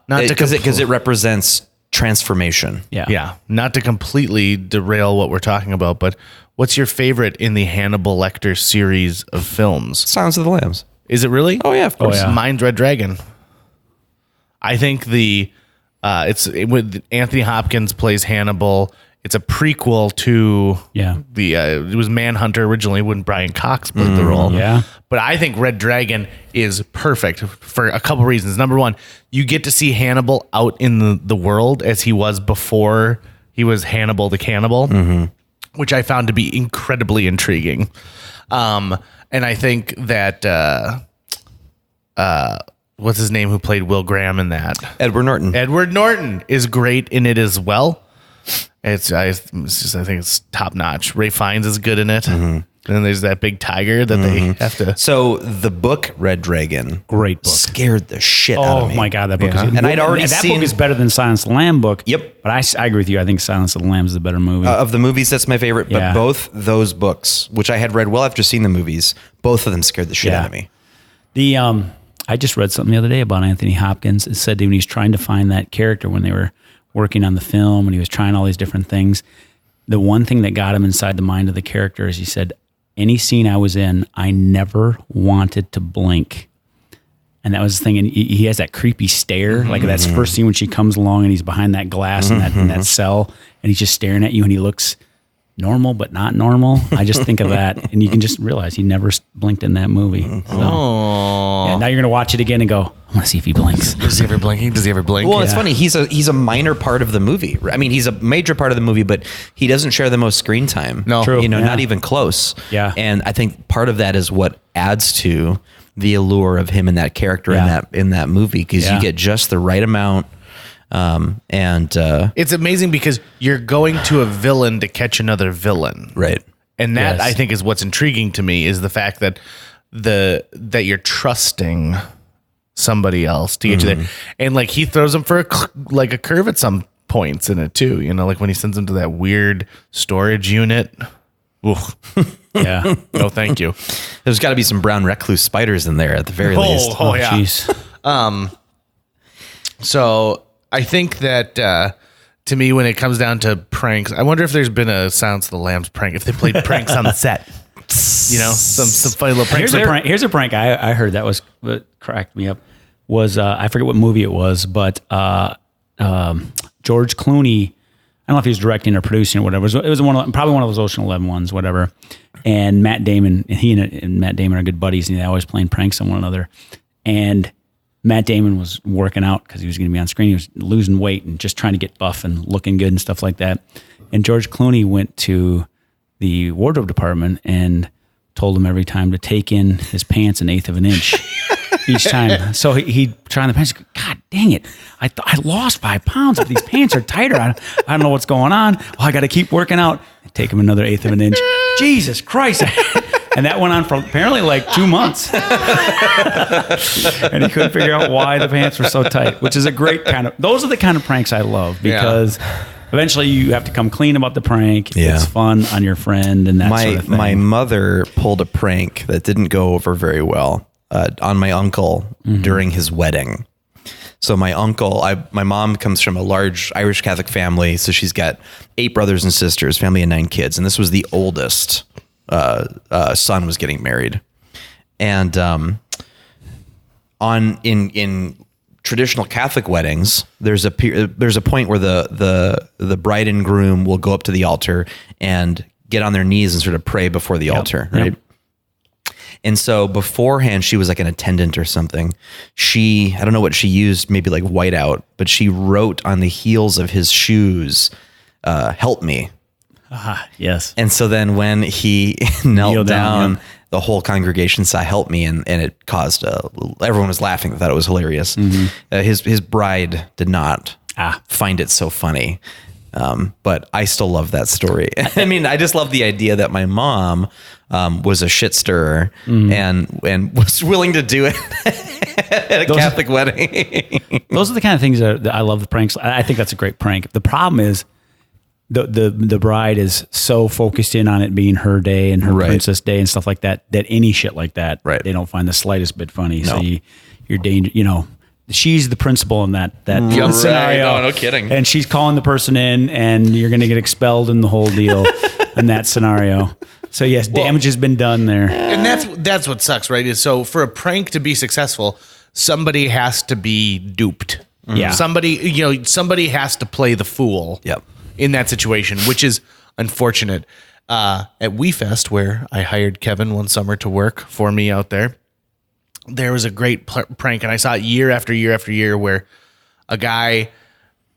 Because it represents transformation. Yeah. Not to completely derail what we're talking about, but what's your favorite in the Hannibal Lecter series of films? Silence of the Lambs. Is it really? Oh yeah, of course. Mine's Red Dragon. I think with Anthony Hopkins plays Hannibal. It's a prequel to it was Manhunter originally when Brian Cox played the role. Yeah. But I think Red Dragon is perfect for a couple reasons. Number one, you get to see Hannibal out in the world as he was before he was Hannibal the Cannibal, which I found to be incredibly intriguing. And I think that what's his name who played Will Graham in that? Edward Norton. Edward Norton is great in it as well. I think it's top notch. Ray Fiennes is good in it. And then there's that big tiger that they have to. So the book Red Dragon, Great book. scared the shit out Oh of me. my God, that book Yeah. is And I'd already that seen- book is better than Silence of the Lamb book. Yep. But I agree with you. I think Silence of the Lamb is the better movie. Of the movies, that's my favorite. But Yeah. both those books, which I had read well after seeing the movies, both of them scared the shit out of me. The I just read something the other day about Anthony Hopkins. It said that when he's trying to find that character when they were working on the film and he was trying all these different things, the one thing that got him inside the mind of the character is he said, any scene I was in, I never wanted to blink. And that was the thing. And he has that creepy stare. Like that's the first scene when she comes along and he's behind that glass in that cell and he's just staring at you and he looks normal but not normal. I just think of that, and you can just realize he never blinked in that movie. So, yeah, now you're gonna watch it again and go, I want to see if he blinks. Does he ever blink? Does he ever blink? Well, it's funny. He's a minor part of the movie. I mean, he's a major part of the movie, but he doesn't share the most screen time. No. True. You know, Yeah. not even close. Yeah. And I think part of that is what adds to the allure of him and that character in that movie, because you get just the right amount. It's amazing because you're going to a villain to catch another villain. Right. And that Yes. I think is what's intriguing to me is the fact that that you're trusting somebody else to get you there. And like he throws them for a curve at some points in it too, you know, like when he sends them to that weird storage unit. Oof. Yeah. No, thank you. There's got to be some brown recluse spiders in there at the very least. Oh, yeah. Jeez. So I think that to me, when it comes down to pranks, I wonder if there's been a Silence of the Lambs prank, if they played pranks on the set. You know, some funny little pranks. Here's a prank I heard that was what cracked me up. Was I forget what movie it was, but George Clooney, I don't know if he was directing or producing or whatever. It was probably one of those Ocean 11 ones, whatever. And Matt Damon, and Matt Damon are good buddies, and they're always playing pranks on one another. And Matt Damon was working out because he was going to be on screen. He was losing weight and just trying to get buff and looking good and stuff like that. And George Clooney went to the wardrobe department and told him every time to take in his pants 1/8 of an inch each time. So he tried on the pants. God dang it! I lost 5 pounds, but these pants are tighter. I don't know what's going on. Well, I got to keep working out. Take him another 1/8 of an inch. Jesus Christ! And that went on for apparently like 2 months. And he couldn't figure out why the pants were so tight, which is a great those are the kind of pranks I love because eventually you have to come clean about the prank. Yeah. It's fun on your friend and that sort of thing. My mother pulled a prank that didn't go over very well on my uncle during his wedding. So my uncle, my mom comes from a large Irish Catholic family. So she's got 8 brothers and sisters, family of 9 kids. And this was the oldest son was getting married. And in traditional Catholic weddings, there's a point where the bride and groom will go up to the altar and get on their knees and sort of pray before the altar, right? Yep. And so beforehand, she was like an attendant or something. I don't know what she used, maybe like whiteout, but she wrote on the heels of his shoes, "Help me." Yes. And so then when he knelt down, the whole congregation saw "Help me," and it caused everyone was laughing. They thought it was hilarious. His bride did not find it so funny. But I still love that story. I mean, I just love the idea that my mom was a shit stirrer and was willing to do it at a Catholic wedding. Those are the kind of things that I love the pranks. I think that's a great prank. The problem is the bride is so focused in on it being her day and her princess day and stuff like that any shit like that, they don't find the slightest bit funny. No. So you're danger, you know. She's the principal in that scenario. No kidding. And she's calling the person in, and you're going to get expelled in the whole deal in that scenario. So yes, damage has been done there. And that's what sucks, right? Is so for a prank to be successful, somebody has to be duped. Yeah. Somebody has to play the fool. Yep. In that situation, which is unfortunate. At WeFest, where I hired Kevin one summer to work for me out there was a great prank, and I saw it year after year after year, where a guy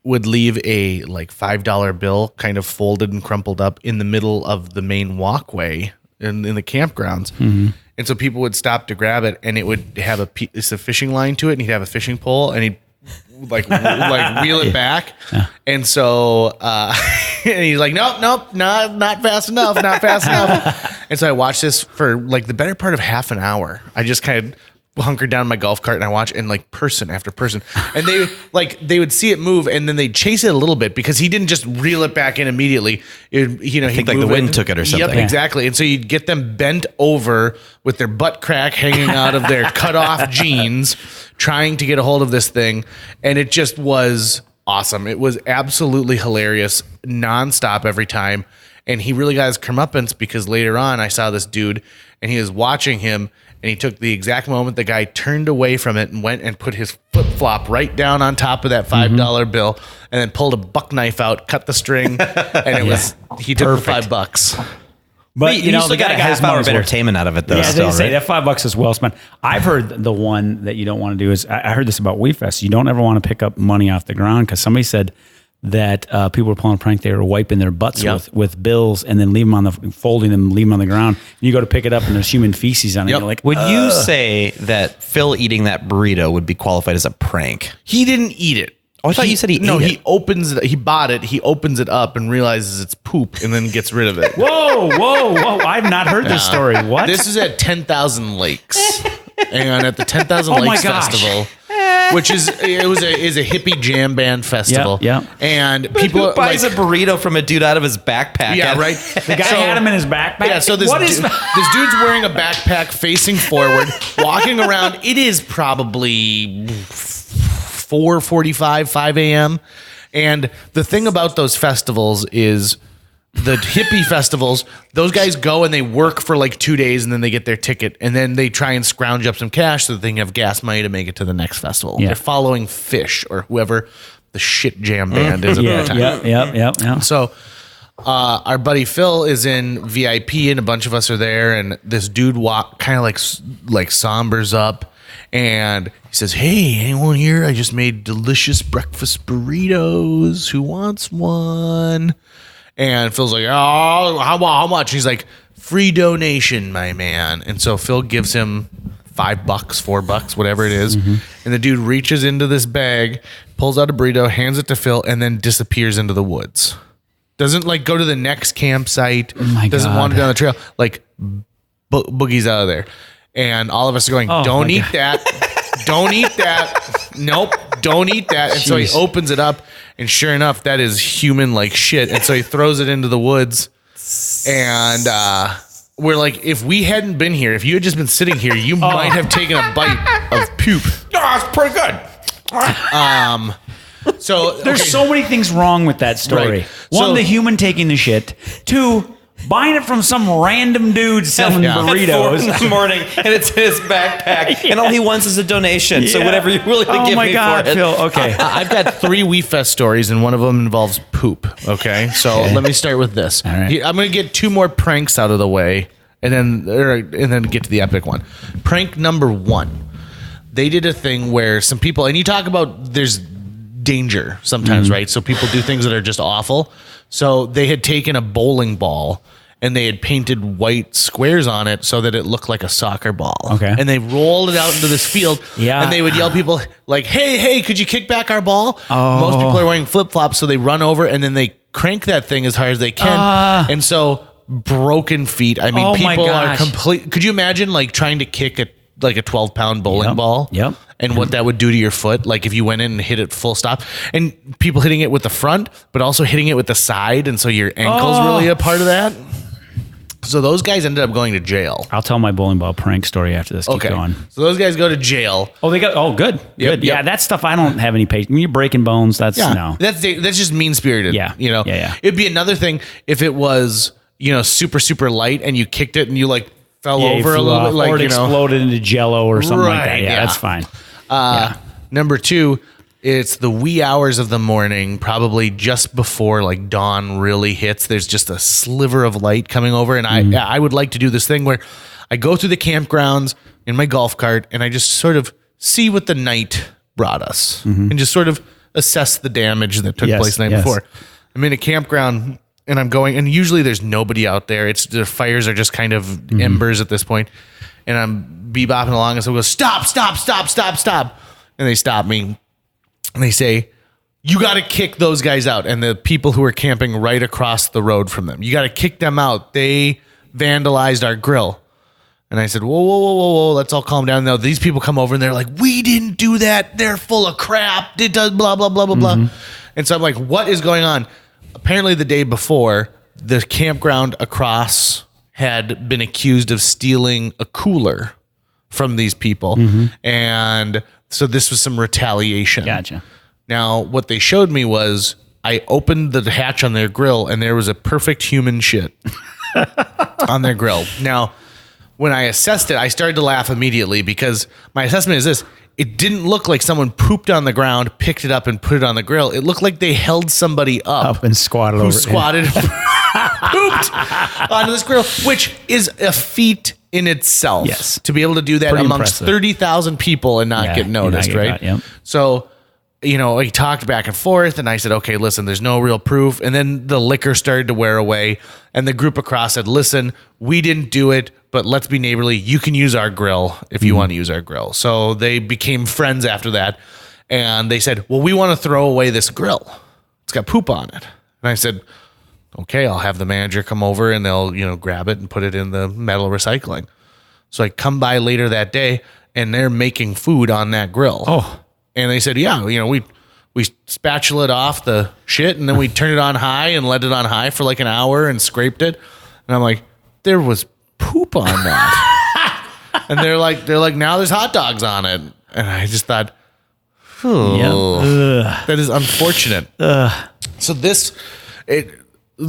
would leave a like $5 bill kind of folded and crumpled up in the middle of the main walkway in the campgrounds. And so people would stop to grab it, and it would have a fishing line to it, and he'd have a fishing pole, and he'd like wheel it back. And so and he's like, nope, not fast enough. And so I watched this for like the better part of half an hour. I just kind of hunkered down in my golf cart and I watched, and like person after person, and they would see it move and then they'd chase it a little bit because he didn't just reel it back in immediately. I think like the wind took it or something. Yep, exactly. And so you'd get them bent over with their butt crack hanging out of their cut off jeans, trying to get a hold of this thing. And it just was awesome. It was absolutely hilarious, nonstop every time. And he really got his comeuppance because later on I saw this dude and he was watching him, and he took the exact moment the guy turned away from it and went and put his flip-flop right down on top of that $5 bill and then pulled a buck knife out, cut the string, and it was, he took the $5. But you know, the guy got a half hour of entertainment out of it, though. Yeah, still, they say right? that $5 is well spent. I've heard the one that you don't want to do is, I heard this about WeFest. You don't ever want to pick up money off the ground because somebody said that people were pulling a prank. They were wiping their butts with bills and then folding them, leave them on the ground. And you go to pick it up and there's human feces on it. You're like, would you say that Phil eating that burrito would be qualified as a prank? He didn't eat it. Oh, I thought you said he ate it. he opens it. He bought it. He opens it up and realizes it's poop and then gets rid of it. Whoa. I've not heard this story. What? This is at 10,000 Lakes. And at the 10,000 Lakes Festival, which is a hippie jam band festival. Yeah. And people Who buys a burrito from a dude out of his backpack? Yeah, right. The guy had him in his backpack. Yeah, so this dude's wearing a backpack facing forward, walking around. It is probably 4:45, 5 a.m. And the thing about those festivals is the hippie festivals, those guys go and they work for like 2 days and then they get their ticket and then they try and scrounge up some cash so that they can have gas money to make it to the next festival. Yeah. They're following Fish or whoever the shit jam band is at the time. Yeah. So our buddy Phil is in VIP and a bunch of us are there, and this dude kind of like sombers up and he says, "Hey, anyone here? I just made delicious breakfast burritos. Who wants one?" And Phil's like, "Oh, how much?" He's like, "Free donation, my man." And so Phil gives him $5, $4, whatever it is. Mm-hmm. And the dude reaches into this bag, pulls out a burrito, hands it to Phil, and then disappears into the woods. Doesn't like go to the next campsite. Doesn't wander down the trail. Like boogies out of there. And all of us are going, "Don't eat that. Don't eat that. Nope. Don't eat that." And so he opens it up, and sure enough, that is human like shit. And so he throws it into the woods. And we're like, if we hadn't been here, if you had just been sitting here, you might have taken a bite of poop. Oh, it's pretty good. So there's so many things wrong with that story. Right. One, the human taking the shit. Two, buying it from some random dude selling burritos in the morning, and it's in his backpack, and all he wants is a donation. So whatever you're willing to give me for it. Oh my God, Phil. Okay, I've got 3 WeFest stories, and one of them involves poop. Okay, so let me start with this. All right. I'm going to get 2 more pranks out of the way, and then get to the epic one. Prank number 1. They did a thing where some people, and you talk about there's danger sometimes, right? So people do things that are just awful. So they had taken a bowling ball and they had painted white squares on it so that it looked like a soccer ball. Okay. And they rolled it out into this field. Yeah. And they would yell people like, hey, could you kick back our ball? Most people are wearing flip-flops, so they run over and then they crank that thing as hard as they can. And so broken feet. I mean, people are complete. Could you imagine like trying to kick a 12-pound bowling ball? Yep. And what that would do to your foot, like if you went in and hit it full stop, and people hitting it with the front, but also hitting it with the side, and so your ankle's really a part of that. So those guys ended up going to jail. I'll tell my bowling ball prank story after this. Keep going. So those guys go to jail. Oh, they got. Oh, good. Yep, Good. Yeah, that stuff I don't have any patience. When you're breaking bones, that's no. That's just mean spirited. Yeah. You know. Yeah. It'd be another thing if it was super super light and you kicked it and you like fell over a little bit, like or it exploded into Jello or something like that. Yeah, that's fine. Number 2, it's the wee hours of the morning, probably just before like dawn really hits. There's just a sliver of light coming over, and I would like to do this thing where I go through the campgrounds in my golf cart and I just sort of see what the night brought us and just sort of assess the damage that took place the night before. I'm in a campground and I'm going, and usually there's nobody out there. The fires are just kind of embers at this point, and I'm bebopping along, and so I go, stop. And they stop me and they say, "You got to kick those guys out." And the people who are camping right across the road from them, you got to kick them out. They vandalized our grill. And I said, whoa, let's all calm down. Now, these people come over and they're like, we didn't do that. They're full of crap. It does blah, blah, blah, blah, blah. And so I'm like, what is going on? Apparently the day before, the campground across had been accused of stealing a cooler from these people. And so this was some retaliation. Gotcha. Now, what they showed me was I opened the hatch on their grill and there was a perfect human shit on their grill. Now, when I assessed it, I started to laugh immediately because my assessment is this. It didn't look like someone pooped on the ground, picked it up, and put it on the grill. It looked like they held somebody up and squatted over. Who squatted, pooped onto this grill, which is a feat in itself. Yes. To be able to do that Pretty amongst impressive. 30,000 people and not get noticed, right? Yep. So, we talked back and forth, and I said, okay, listen, there's no real proof. And then the liquor started to wear away, and the group across said, listen, we didn't do it, but let's be neighborly. You can use our grill if you want to use our grill. So they became friends after that, and they said, well, we want to throw away this grill. It's got poop on it. And I said, okay, I'll have the manager come over, and they'll, grab it and put it in the metal recycling. So I come by later that day, and they're making food on that grill. Oh. And they said, yeah, we spatula it off the shit and then we turned it on high and let it on high for like an hour and scraped it. And I'm like, there was poop on that. And they're like, now there's hot dogs on it. And I just thought, that is unfortunate. So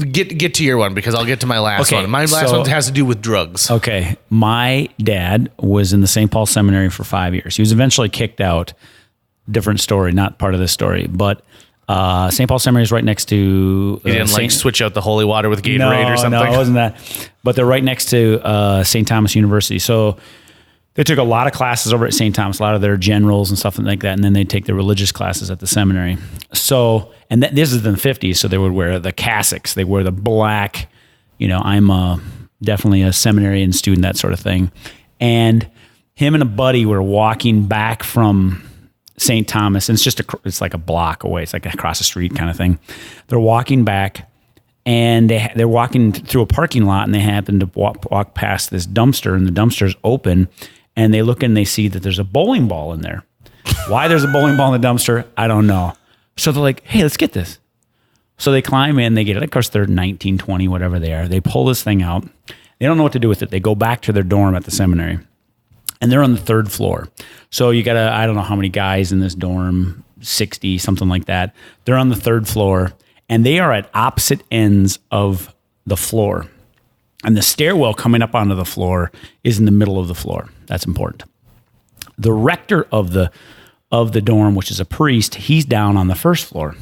get to your one because I'll get to my last one. My last one has to do with drugs. Okay. My dad was in the St. Paul Seminary for 5 years. He was eventually kicked out. Different story, not part of this story, but St. Paul Seminary is right next to. You didn't switch out the holy water with Gatorade or something? No, it wasn't that. But they're right next to St. Thomas University. So they took a lot of classes over at St. Thomas, a lot of their generals and stuff like that, and then they take the religious classes at the seminary. So, and this is in the 50s, so they would wear the cassocks, they wear the black. I'm definitely a seminarian student, that sort of thing. And him and a buddy were walking back from St. Thomas, and it's like a block away. It's like across the street kind of thing. They're walking back, and they're walking through a parking lot, and they happen to walk past this dumpster, and the dumpster's open, and they look and they see that there's a bowling ball in there. Why there's a bowling ball in the dumpster, I don't know. So they're like, hey, let's get this. So they climb in, they get it. Of course, they're 19, 20, whatever they are. They pull this thing out. They don't know what to do with it. They go back to their dorm at the seminary. And they're on the third floor. So you got I don't know how many guys in this dorm, 60, something like that. They're on the third floor, and they are at opposite ends of the floor. And the stairwell coming up onto the floor is in the middle of the floor. That's important. The rector of the dorm, which is a priest, he's down on the first floor.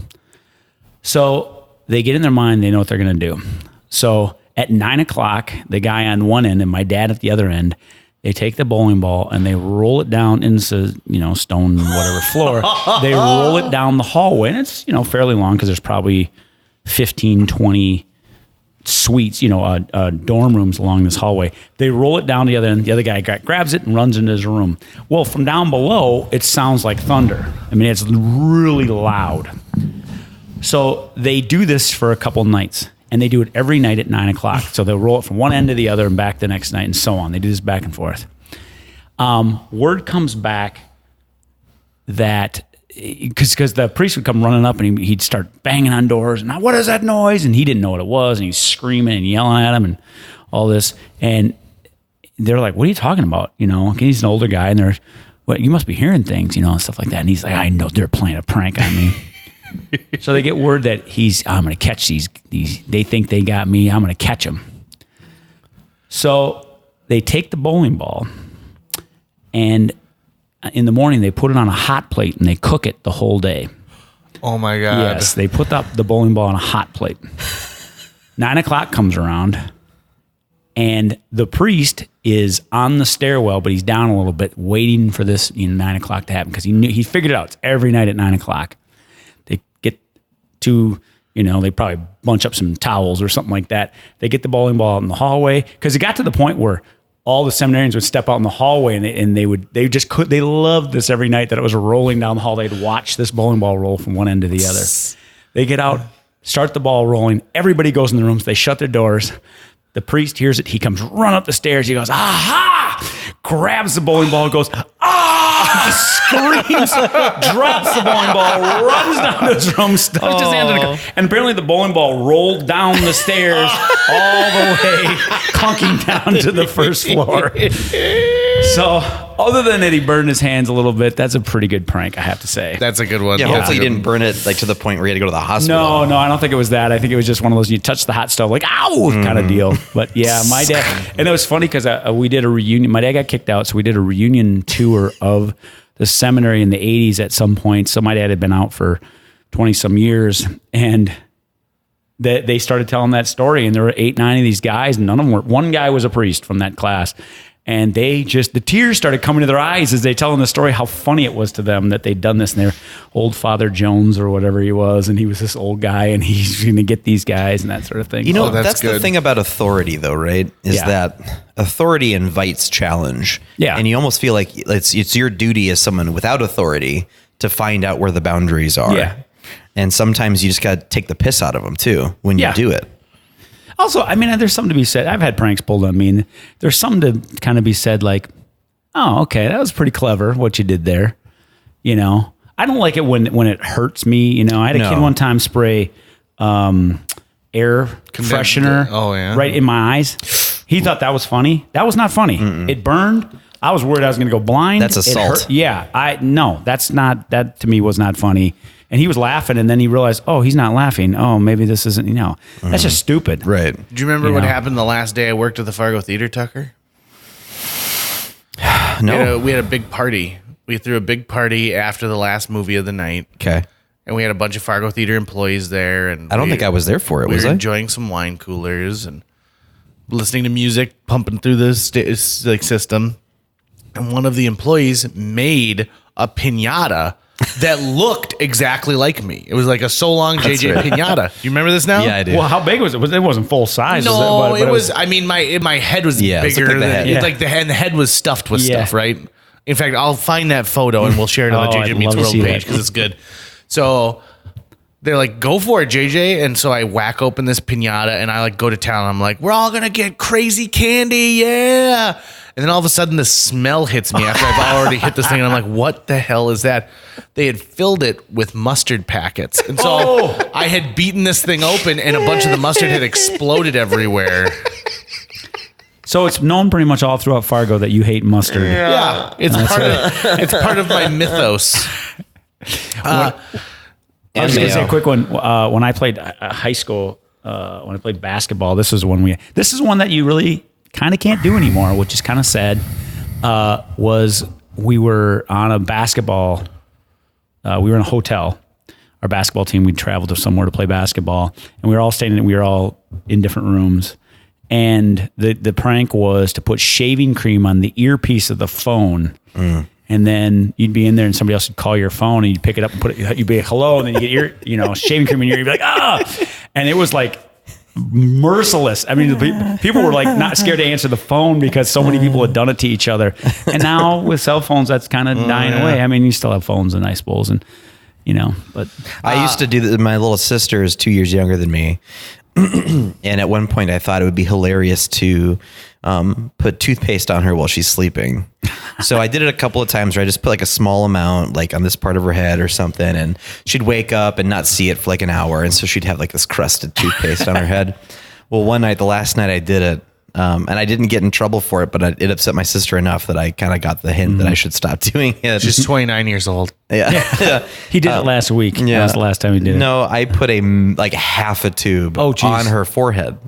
So they get in their mind, they know what they're going to do. So at 9 o'clock, the guy on one end and my dad at the other end, they take the bowling ball and they roll it down into, stone, whatever floor. They roll it down the hallway, and it's, fairly long because there's probably 15, 20 suites, dorm rooms along this hallway. They roll it down to the other end. The other guy grabs it and runs into his room. Well, from down below, it sounds like thunder. I mean, it's really loud. So they do this for a couple nights. And they do it every night at 9 o'clock. So they'll roll it from one end to the other and back the next night and so on. They do this back and forth. Word comes back that, because the priest would come running up and he'd start banging on doors. And what is that noise? And he didn't know what it was. And he's screaming and yelling at him and all this. And they're like, what are you talking about? He's an older guy. And they're, you must be hearing things, and stuff like that. And he's like, I know they're playing a prank on me. So they get word that I'm going to catch these. They think they got me. I'm going to catch them. So they take the bowling ball, and in the morning they put it on a hot plate and they cook it the whole day. Oh my God! Yes, they put the bowling ball on a hot plate. 9 o'clock comes around, and the priest is on the stairwell, but he's down a little bit, waiting for this 9 o'clock to happen because he figured it out. It's every night at 9 o'clock. They probably bunch up some towels or something like that. They get the bowling ball out in the hallway because it got to the point where all the seminarians would step out in the hallway and they loved this every night that it was rolling down the hall. They'd watch this bowling ball roll from one end to the other. They get out, start the ball rolling. Everybody goes in the rooms. They shut their doors. The priest hears it. He comes run up the stairs. He goes, aha! Grabs the bowling ball, goes, screams, drops the bowling ball, runs down to his room, stuck his hand in the and apparently the bowling ball rolled down the stairs all the way, clunking down to the first floor. So, other than that, he burned his hands a little bit. That's a pretty good prank, I have to say. That's a good one. Yeah, hopefully you didn't burn it like to the point where you had to go to the hospital. No, I don't think it was that. I think it was just one of those you touch the hot stove like ow kind of deal. But yeah, my dad, and it was funny because we did a reunion. My dad got kicked out, so we did a reunion tour of the seminary in the 80s at some point. So my dad had been out for 20 some years, and they started telling that story, and there were 8, 9 of these guys, and none of them were. One guy was a priest from that class. And the tears started coming to their eyes as they telling the story, how funny it was to them that they'd done this. And their old Father Jones or whatever he was, and he was this old guy, and he's going to get these guys and that sort of thing. You know, that's the thing about authority, though, right? Is that authority invites challenge. Yeah. And you almost feel like it's your duty as someone without authority to find out where the boundaries are. Yeah. And sometimes you just got to take the piss out of them, too, when you do it. Also, I mean, there's something to be said. I've had pranks pulled on me, and there's something to kind of be said like, oh, okay, that was pretty clever what you did there. You know, I don't like it when it hurts me. You know, I had a kid one time spray air freshener right in my eyes. He thought that was funny. That was not funny. It burned. I was worried I was going to go blind. That's assault. Yeah, that to me was not funny. And he was laughing, and then he realized, oh, he's not laughing. Oh, maybe this isn't, that's just stupid. Right. Do you remember what happened the last day I worked at the Fargo Theater, Tucker? No. We had a big party. We threw a big party after the last movie of the night. Okay. And we had a bunch of Fargo Theater employees there. And I don't think I was there for it, we was were I? enjoying some wine coolers and listening to music, pumping through the system. And one of the employees made a piñata that looked exactly like me. It was like a So Long JJ piñata. Do you remember this now? Yeah, I do. Well, how big was it? It wasn't full size. No, was it? it was. I mean, my head was Yeah, bigger like the than head. like the head was stuffed with Yeah. stuff, right? In fact, I'll find that photo and we'll share it on the Oh, JJ I'd Meets love to World see page that. because it's good. So they're like, "Go for it, JJ!" And so I whack open this piñata and I like go to town. I'm like, "We're all gonna get crazy candy, yeah!" And then all of a sudden, the smell hits me after I've already hit this thing, and I'm like, "What the hell is that?" They had filled it with mustard packets, and so I had beaten this thing open, and a bunch of the mustard had exploded everywhere. So it's known pretty much all throughout Fargo that you hate mustard. Yeah, it's part of my mythos. I was going to say a quick one. When I played high school, when I played basketball, this is one that you really kind of can't do anymore, which is kind of sad. Was we were on a basketball. We were in a hotel. Our basketball team, we traveled to somewhere to play basketball, and we were all staying. We were all in different rooms. And the prank was to put shaving cream on the earpiece of the phone. And then you'd be in there and somebody else would call your phone and you'd pick it up and you'd be like, hello. And then you get shaving cream in your ear. You'd be like, ah. And it was like merciless. I mean, people were like not scared to answer the phone because so many people had done it to each other. And now with cell phones, that's kind of dying away. I mean, you still have phones and I suppose. And, but I used to do that. My little sister is 2 years younger than me. And at one point I thought it would be hilarious to put toothpaste on her while she's sleeping. So I did it a couple of times where I just put like a small amount like on this part of her head or something, and she'd wake up and not see it for like an hour, and so she'd have like this crusted toothpaste on her head. Well, the last night I did it, and I didn't get in trouble for it, but it upset my sister enough that I kind of got the hint that I should stop doing it. She's 29 years old. Yeah. he did it last week. Yeah. That was the last time he did it. No, I put like half a tube on her forehead.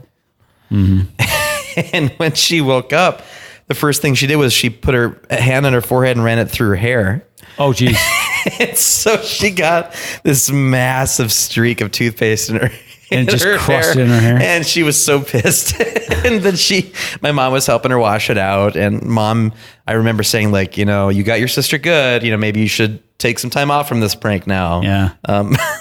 And when she woke up, the first thing she did was she put her hand on her forehead and ran it through her hair. Oh, geez. And so she got this massive streak of toothpaste in her And just crushed in her hair. And she was so pissed. And then my mom was helping her wash it out. And Mom, I remember saying like, you got your sister good. Maybe you should take some time off from this prank now. Yeah.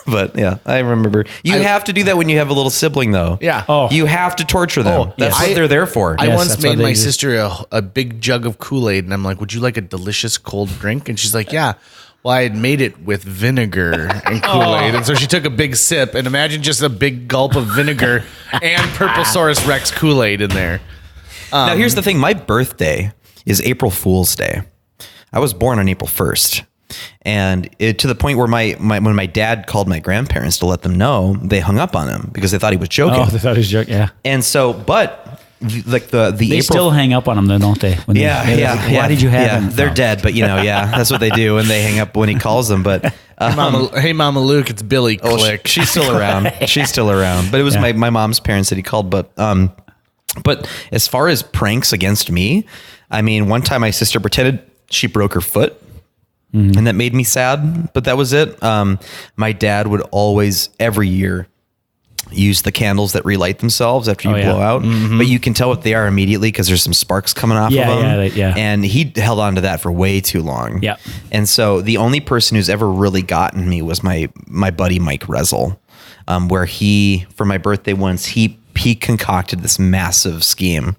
But yeah, I remember. You have to do that when you have a little sibling, though. Yeah. Oh. You have to torture them. Oh, That's yes. what they're there for. I Yes, once that's what made they my do. sister a big jug of Kool-Aid, and I'm like, would you like a delicious cold drink? And she's like, yeah. Well, I had made it with vinegar and Kool-Aid. And so she took a big sip, and imagine just a big gulp of vinegar and Purplesaurus Rex Kool-Aid in there. Now, here's the thing. My birthday is April Fool's Day. I was born on April 1st. And to the point where when my dad called my grandparents to let them know, they hung up on him because they thought he was joking. Oh, they thought he was joking, yeah. And so, but like the they April, still hang up on him though, don't they? When Why did you have him? They're dead, but that's what they do, and they hang up when he calls them. But Hey, Mama Luke, it's Billy. Click. She's still around. She's still around. But it was my mom's parents that he called. But as far as pranks against me, I mean, one time my sister pretended she broke her foot. Mm-hmm. And that made me sad, but that was it. My dad would always, every year, use the candles that relight themselves after you blow out. Mm-hmm. But you can tell what they are immediately because there's some sparks coming off of them. Yeah. And he held on to that for way too long. Yeah. And so the only person who's ever really gotten me was my buddy Mike Rezel, where for my birthday once, he concocted this massive scheme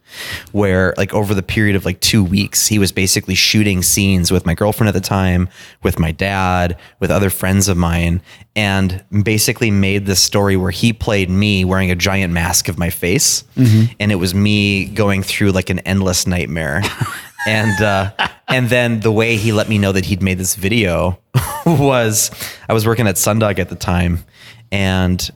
where like over the period of like 2 weeks, he was basically shooting scenes with my girlfriend at the time, with my dad, with other friends of mine, and basically made this story where he played me wearing a giant mask of my face. Mm-hmm. And it was me going through like an endless nightmare. And then the way he let me know that he'd made this video was I was working at Sundog at the time, and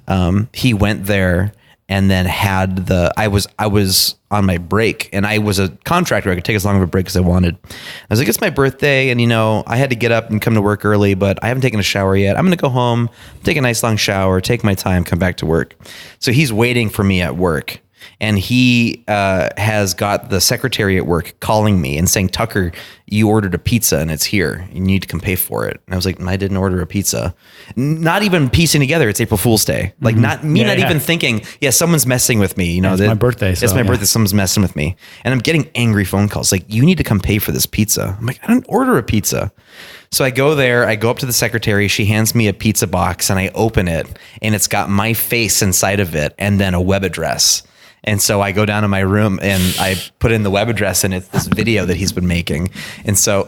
he went there and then I was on my break, and I was a contractor. I could take as long of a break as I wanted. I was like, it's my birthday, and I had to get up and come to work early, but I haven't taken a shower yet. I'm going to go home, take a nice long shower, take my time, come back to work. So he's waiting for me at work. And he has got the secretary at work calling me and saying, Tucker, you ordered a pizza and it's here. You need to come pay for it. And I was like, I didn't order a pizza. Not even piecing together, it's April Fool's Day. Like not even thinking, someone's messing with me. It's my birthday. It's my birthday. Someone's messing with me. And I'm getting angry phone calls like, you need to come pay for this pizza. I'm like, I didn't order a pizza. So I go there, I go up to the secretary, she hands me a pizza box and I open it and it's got my face inside of it and then a web address. And so I go down to my room and I put in the web address, and it's this video that he's been making. And so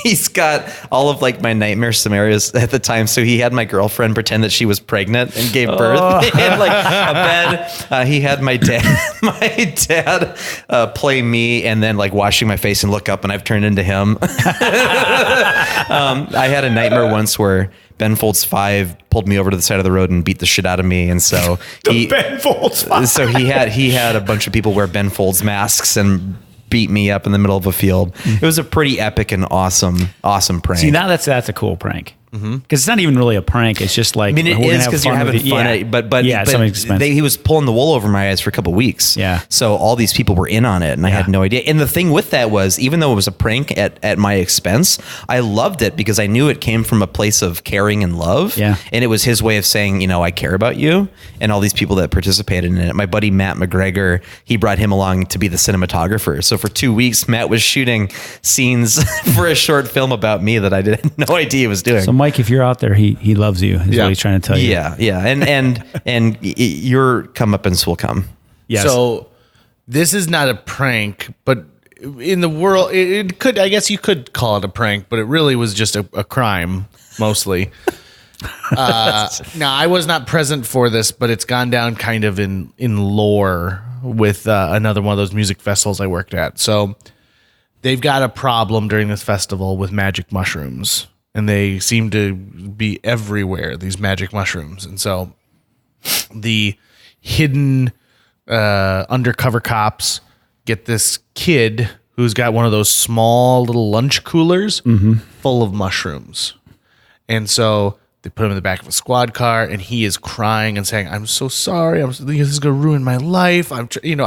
he's got all of like my nightmare scenarios at the time. So he had my girlfriend pretend that she was pregnant and gave birth. He had like a bed. He had my dad play me and then like washing my face and look up, and I've turned into him. I had a nightmare once where Ben Folds 5 pulled me over to the side of the road and beat the shit out of me. And so Ben Folds 5. So he had a bunch of people wear Ben Folds masks and beat me up in the middle of a field. It was a pretty epic and awesome prank. See, now that's a cool prank. Because it's not even really a prank. It's just like, I mean, it is because you're having fun. But he was pulling the wool over my eyes for a couple of weeks. Yeah. So all these people were in on it, and I had no idea. And the thing with that was, even though it was a prank at my expense, I loved it because I knew it came from a place of caring and love. Yeah. And it was his way of saying, I care about you, and all these people that participated in it. My buddy Matt McGregor, he brought him along to be the cinematographer. So for 2 weeks, Matt was shooting scenes for a short film about me that I had no idea he was doing. So Mike, if you're out there, he loves you, is what he's trying to tell you. Yeah. And your comeuppance will come. Yes. So this is not a prank, but in the world, it could, I guess you could call it a prank, but it really was just a crime, mostly. Now, I was not present for this, but it's gone down kind of in lore with another one of those music festivals I worked at. So they've got a problem during this festival with magic mushrooms. And they seem to be everywhere, these magic mushrooms. And so the hidden undercover cops get this kid who's got one of those small little lunch coolers full of mushrooms. And so they put him in the back of a squad car, and he is crying and saying, I'm so sorry. This is going to ruin my life. I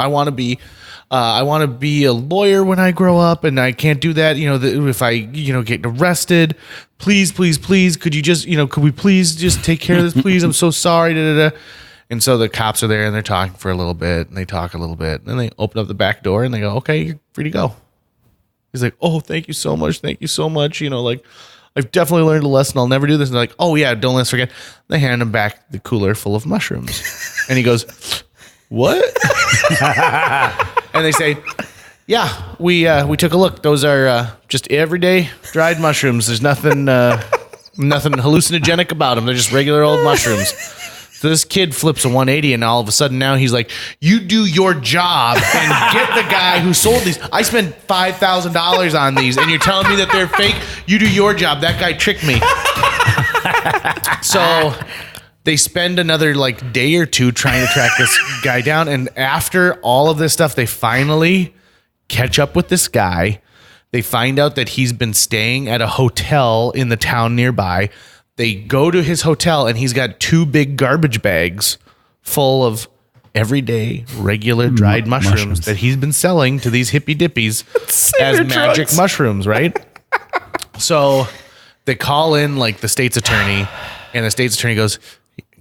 want to be a lawyer when I grow up, and I can't do that. If I, get arrested, please, could you just, could we please just take care of this? Please. I'm so sorry. And so the cops are there and they're talking for a little bit, and they talk a little bit, and then they open up the back door and they go, okay, you're free to go. He's like, oh, thank you so much. I've definitely learned a lesson. I'll never do this. And they're like, oh yeah, don't let's forget. They hand him back the cooler full of mushrooms. And he goes, what? And they say, yeah, we took a look. Those are just everyday dried mushrooms. There's nothing Nothing hallucinogenic about them. They're just regular old mushrooms. So this kid flips a 180, and all of a sudden now he's like, you do your job and get the guy who sold these. I spent $5,000 on these, and you're telling me that they're fake? You do your job. That guy tricked me. So they spend another like day or two trying to track this guy down. And after all of this stuff, they finally catch up with this guy. They find out that he's been staying at a hotel in the town nearby. They go to his hotel, and he's got 2 big garbage bags full of everyday, regular dried mushrooms that he's been selling to these hippie dippies as magic mushrooms, right? So they call in like the state's attorney, and the state's attorney goes,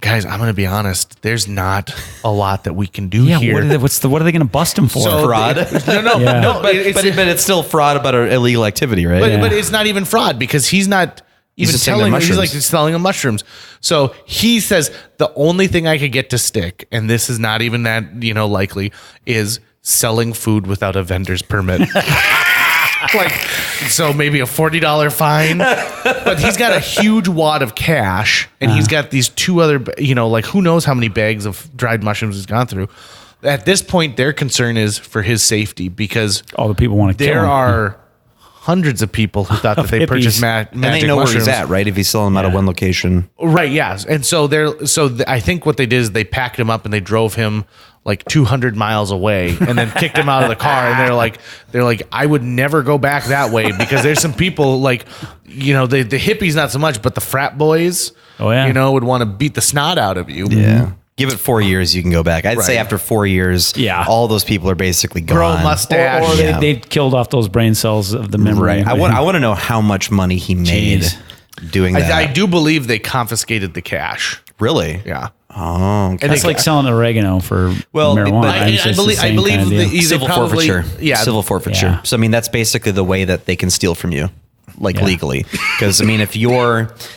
guys, I'm going to be honest. There's not a lot that we can do here. What are they going to bust him for? So fraud? No, but it's still fraud about an illegal activity, right? But it's not even fraud because he's not even just telling them. He's mushrooms. like selling them mushrooms. So he says the only thing I could get to stick, and this is not even that likely, is selling food without a vendor's permit. Like, so maybe a $40 fine, but he's got a huge wad of cash, and he's got these 2 other, like who knows how many bags of dried mushrooms he's gone through. At this point, their concern is for his safety because all the people want to kill him. There are hundreds of people who thought that they hippies. purchased magic And they know mushrooms. where he's at, right? If he's selling them out of one location. Right, yes. And so I think what they did is they packed him up and they drove him like 200 miles away and then kicked him out of the car. And they're like, I would never go back that way because there's some people like, the hippies, not so much, but the frat boys, would want to beat the snot out of you. Yeah. Give it 4 years, you can go back. I'd say after 4 years, all those people are basically gone. Grow a mustache. Or they killed off those brain cells of the memory. Right. I want to know how much money he made doing that. I do believe they confiscated the cash. Really? Yeah. Oh, okay. And it's like selling oregano for marijuana. I believe the civil forfeiture. Yeah. Civil forfeiture. Yeah. So, that's basically the way that they can steal from you. Legally. Because, if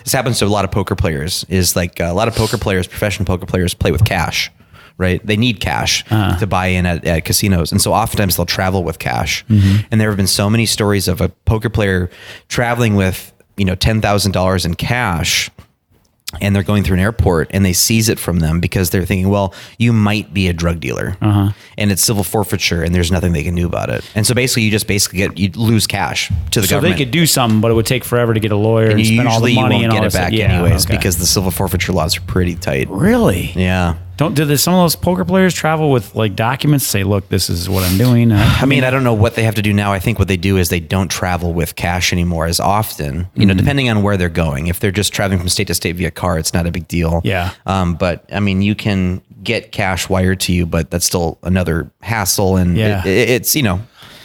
this happens to a lot of poker players, is like a lot of poker players, professional poker players play with cash, right? They need cash to buy in at casinos. And so oftentimes they'll travel with cash. Mm-hmm. And there have been so many stories of a poker player traveling with, $10,000 in cash, and they're going through an airport and they seize it from them because they're thinking, well, you might be a drug dealer and it's civil forfeiture and there's nothing they can do about it. And so basically you lose cash to the government. So they could do something, but it would take forever to get a lawyer and spend all the money you won't and all get it back anyways because the civil forfeiture laws are pretty tight. Really? Yeah. Do some of those poker players travel with like documents to say, look, this is what I'm doing? I don't know what they have to do now. I think what they do is they don't travel with cash anymore as often, depending on where they're going. If they're just traveling from state to state via car, it's not a big deal. Yeah. But you can get cash wired to you, but that's still another hassle. And it's.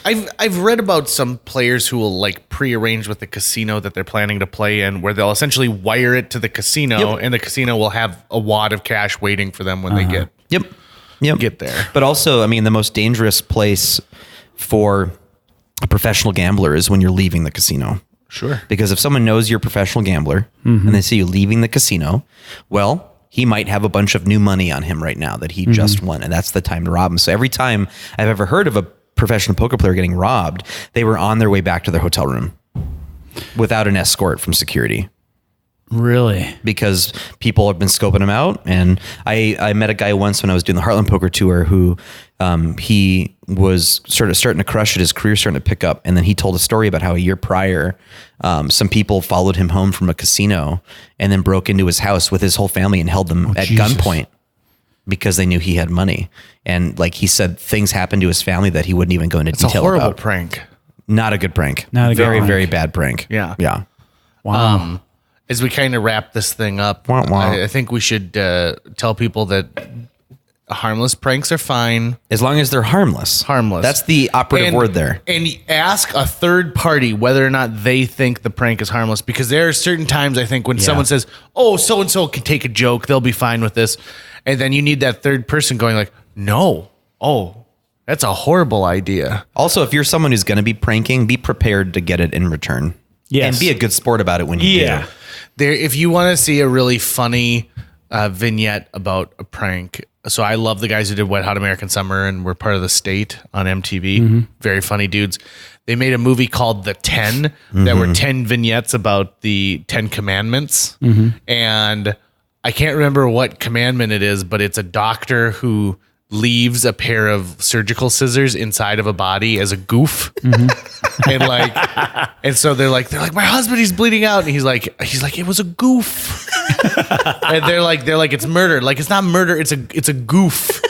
I've read about some players who will like prearrange with the casino that they're planning to play in, where they'll essentially wire it to the casino, and the casino will have a wad of cash waiting for them when they get there. But also, the most dangerous place for a professional gambler is when you're leaving the casino. Sure. Because if someone knows you're a professional gambler and they see you leaving the casino, well, he might have a bunch of new money on him right now that he just won, and that's the time to rob him. So every time I've ever heard of a professional poker player getting robbed, they were on their way back to their hotel room without an escort from security. Really? Because people have been scoping him out. And I met a guy once when I was doing the Heartland Poker Tour who he was sort of starting to crush it. His career starting to pick up. And then he told a story about how a year prior, some people followed him home from a casino and then broke into his house with his whole family and held them at gunpoint because they knew he had money. And like he said, things happened to his family that he wouldn't even go into detail about. It's a horrible prank. Not a good prank. Very bad prank. Yeah. Yeah. Wow. As we kind of wrap this thing up, I think we should tell people that harmless pranks are fine. As long as they're harmless. Harmless. That's the operative word there. And ask a third party whether or not they think the prank is harmless. Because there are certain times, I think, when someone says, oh, so-and-so can take a joke, they'll be fine with this. And then you need that third person going like, no, that's a horrible idea. Also, if you're someone who's going to be pranking, be prepared to get it in return. Yes. And be a good sport about it when you do. If you want to see a really funny vignette about a prank. So I love the guys who did Wet Hot American Summer and were part of The State on MTV. Very funny dudes. They made a movie called The 10 that were 10 vignettes about the 10 commandments. And I can't remember what commandment it is, but it's a doctor who leaves a pair of surgical scissors inside of a body as a goof. and so they're like, my husband, he's bleeding out. And he's like, it was a goof. And they're like, it's murder. Like, it's not murder. It's a goof.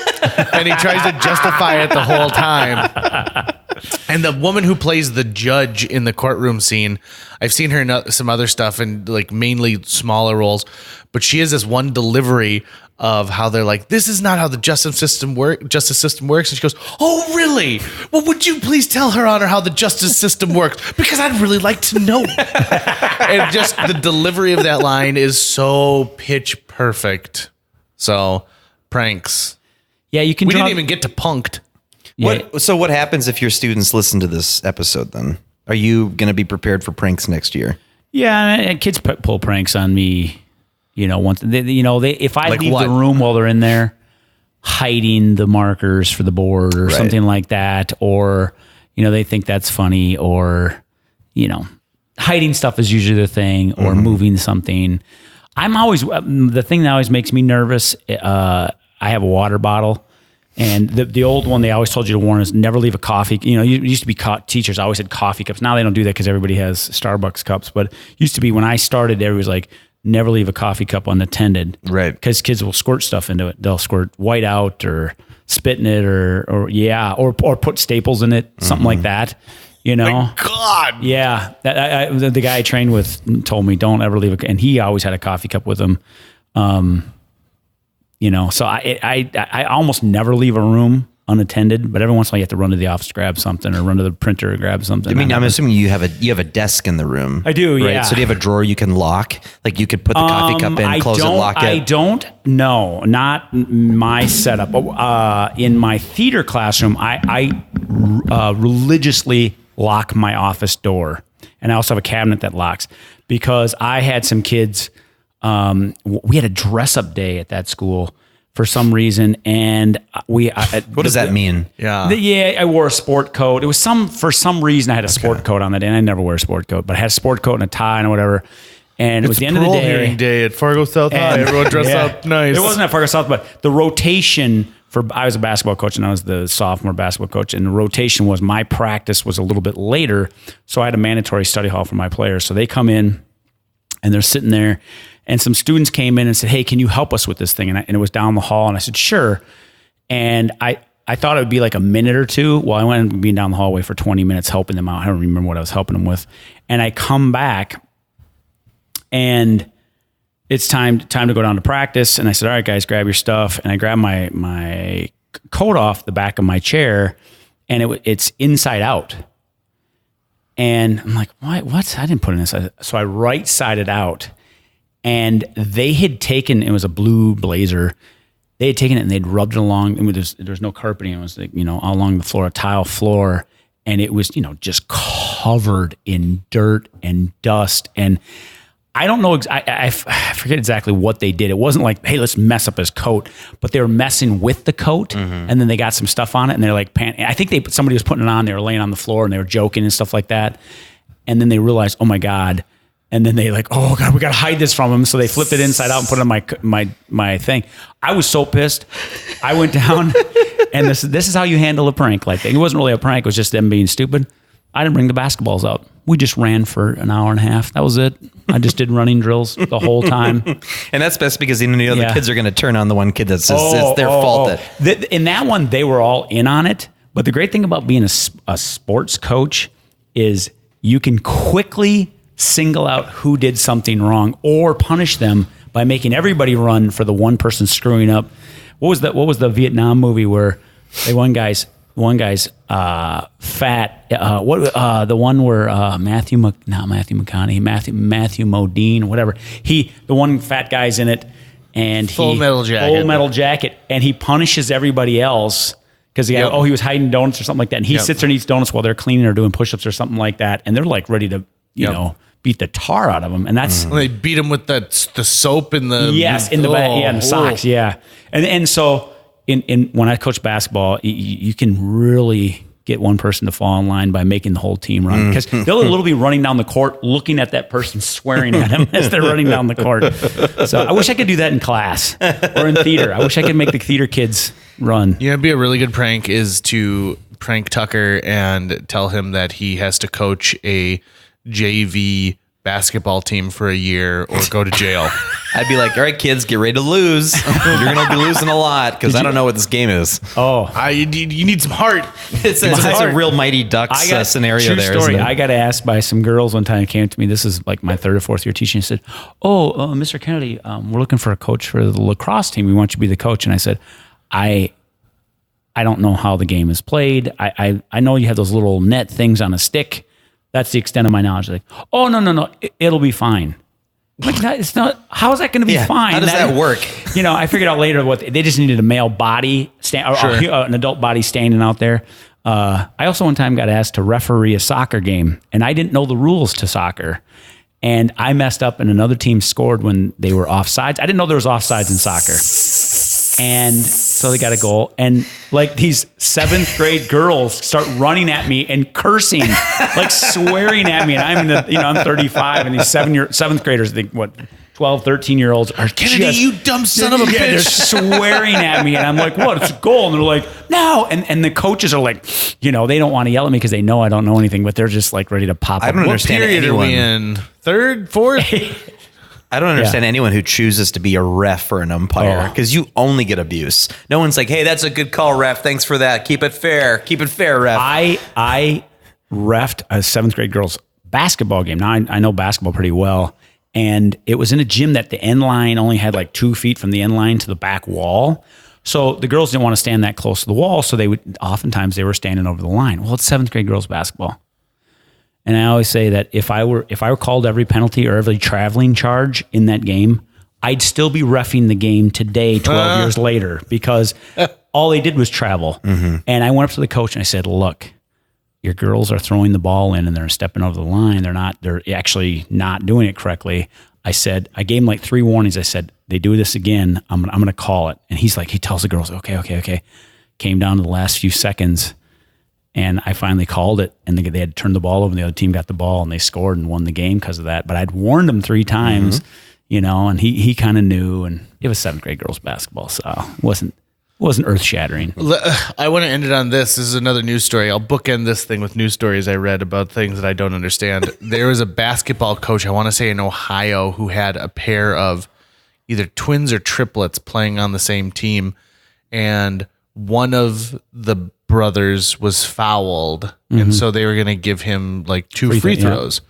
And he tries to justify it the whole time. And the woman who plays the judge in the courtroom scene, I've seen her in some other stuff and like mainly smaller roles, but she has this one delivery of how they're like, this is not how the justice system works. And she goes, oh, really? Well, would you please tell Her Honor how the justice system works? Because I'd really like to know. And just the delivery of that line is so pitch perfect. So pranks. Yeah, you can. We didn't even get to punked. So what happens if your students listen to this episode then? Are you going to be prepared for pranks next year? Yeah, and kids pull pranks on me. Once if I like leave what? the room while they're in there, hiding the markers for the board or something like that, or they think that's funny, or hiding stuff is usually the thing, or moving something. I'm always the thing that always makes me nervous. I have a water bottle. And the old one they always told you to warn is never leave a coffee. You used to be teachers always had coffee cups. Now they don't do that because everybody has Starbucks cups. But it used to be when I started, everybody was like, never leave a coffee cup unattended. Right. Because kids will squirt stuff into it. They'll squirt white out or spit in it or put staples in it, something like that. My God. Yeah. The guy I trained with told me don't ever leave and he always had a coffee cup with him. So I almost never leave a room unattended, but every once in a while you have to run to the office, grab something, or run to the printer or grab something. I mean, I'm assuming you have a desk in the room. I do, right? yeah. So do you have a drawer you can lock? Like you could put the coffee cup in, close it, lock it? I don't know. Not my setup. In my theater classroom, I religiously lock my office door. And I also have a cabinet that locks because I had some kids... we had a dress-up day at that school for some reason, and what does that mean? Yeah, I wore a sport coat. It was for some reason I had a sport coat on that day, and I never wear a sport coat, but I had a sport coat and a tie and whatever. And it was the end of the day. Hearing day at Fargo South High. Everyone dressed up nice. It wasn't at Fargo South, but the rotation I was a basketball coach and I was the sophomore basketball coach, and the rotation was my practice was a little bit later, so I had a mandatory study hall for my players. So they come in and they're sitting there. And some students came in and said, hey, can you help us with this thing? And it was down the hall. And I said, sure. And I thought it would be like a minute or two. Well, I went and being down the hallway for 20 minutes helping them out. I don't remember what I was helping them with. And I come back and it's time to go down to practice. And I said, all right, guys, grab your stuff. And I grabbed my coat off the back of my chair and it's inside out. And I'm like, what? I didn't put it inside. So I right-sided out. And they had taken, it was a blue blazer. They had taken it and they'd rubbed it along. And there's no carpeting. It was like, all along the floor, a tile floor. And it was, just covered in dirt and dust. And I don't know, I forget exactly what they did. It wasn't like, hey, let's mess up his coat. But they were messing with the coat. And then they got some stuff on it. And they're like, I think somebody was putting it on. They were laying on the floor and they were joking and stuff like that. And then they realized, oh my God. And then they like, oh God, we got to hide this from him. So they flipped it inside out and put it on my thing. I was so pissed. I went down and this is how you handle a prank like that. It wasn't really a prank. It was just them being stupid. I didn't bring the basketballs out. We just ran for an hour and a half. That was it. I just did running drills the whole time. And that's best because the kids are going to turn on the one kid that's it's their fault. In that one, they were all in on it. But the great thing about being a sports coach is you can quickly single out who did something wrong or punish them by making everybody run for the one person screwing up. What was the Vietnam movie where one guy's fat? The one where Matthew Modine, whatever. The one fat guy's in it, and Full Metal Jacket, and he punishes everybody else because he was hiding donuts or something like that, and he sits there and eats donuts while they're cleaning or doing push-ups or something like that, and they're like ready to beat the tar out of him. And that's They beat him with the soap in the in the socks, yeah. And so in when I coach basketball, you can really get one person to fall in line by making the whole team run, because they'll literally be running down the court, looking at that person, swearing at him as they're running down the court. So I wish I could do that in class or in theater. I wish I could make the theater kids run. Yeah, it'd be a really good prank is to prank Tucker and tell him that he has to coach a JV basketball team for a year or go to jail. I'd be like, all right, kids, get ready to lose. You're going to be losing a lot because I don't know what this game is. You need some heart. It's a real Mighty Ducks scenario true there. Story. Isn't it? I got asked by some girls one time who came to me. This is like my third or fourth year teaching. She said, Mr. Kennedy, we're looking for a coach for the lacrosse team. We want you to be the coach. And I said, I don't know how the game is played. I know you have those little net things on a stick. That's the extent of my knowledge. Like, oh, no, it'll be fine. Like, it's not. How is that going to be fine? How does that work? I figured out later they just needed a male body, an adult body standing out there. I also one time got asked to referee a soccer game, and I didn't know the rules to soccer. And I messed up, and another team scored when they were offsides. I didn't know there was offsides in soccer. And so they got a goal, and like these 7th grade girls start running at me and cursing, like swearing at me. And I'm 35, and these 7th graders, 12, 13-year-olds are Kennedy, you dumb son of a bitch. They're swearing at me, and I'm like, what? It's a goal. And they're like, no. And the coaches are like, they don't want to yell at me because they know I don't know anything, but they're just like ready to pop up. I don't understand What period anyone. are we in? 3rd, 4th? I don't understand anyone who chooses to be a ref or an umpire, because you only get abuse. No one's like, hey, that's a good call, ref. Thanks for that. Keep it fair. Keep it fair, ref. I reffed a 7th grade girls basketball game. Now I know basketball pretty well. And it was in a gym that the end line only had like 2 feet from the end line to the back wall. So the girls didn't want to stand that close to the wall. So oftentimes they were standing over the line. Well, it's 7th grade girls basketball. And I always say that if I were called every penalty or every traveling charge in that game, I'd still be reffing the game today, 12 years later, because all they did was travel. Mm-hmm. And I went up to the coach and I said, look, your girls are throwing the ball in and they're stepping over the line. They're actually not doing it correctly. I said, I gave them like 3 warnings. I said, they do this again, I'm going to call it. And he tells the girls, okay. Came down to the last few seconds. And I finally called it, and they had turned the ball over, and the other team got the ball, and they scored and won the game because of that. But I'd warned him 3 times, and he kind of knew, and it was 7th grade girls basketball, so it wasn't earth shattering. I want to end it on this. This is another news story. I'll bookend this thing with news stories I read about things that I don't understand. There was a basketball coach, I want to say in Ohio, who had a pair of either twins or triplets playing on the same team, and one of the brothers was fouled, and so they were going to give him like 2 free throws,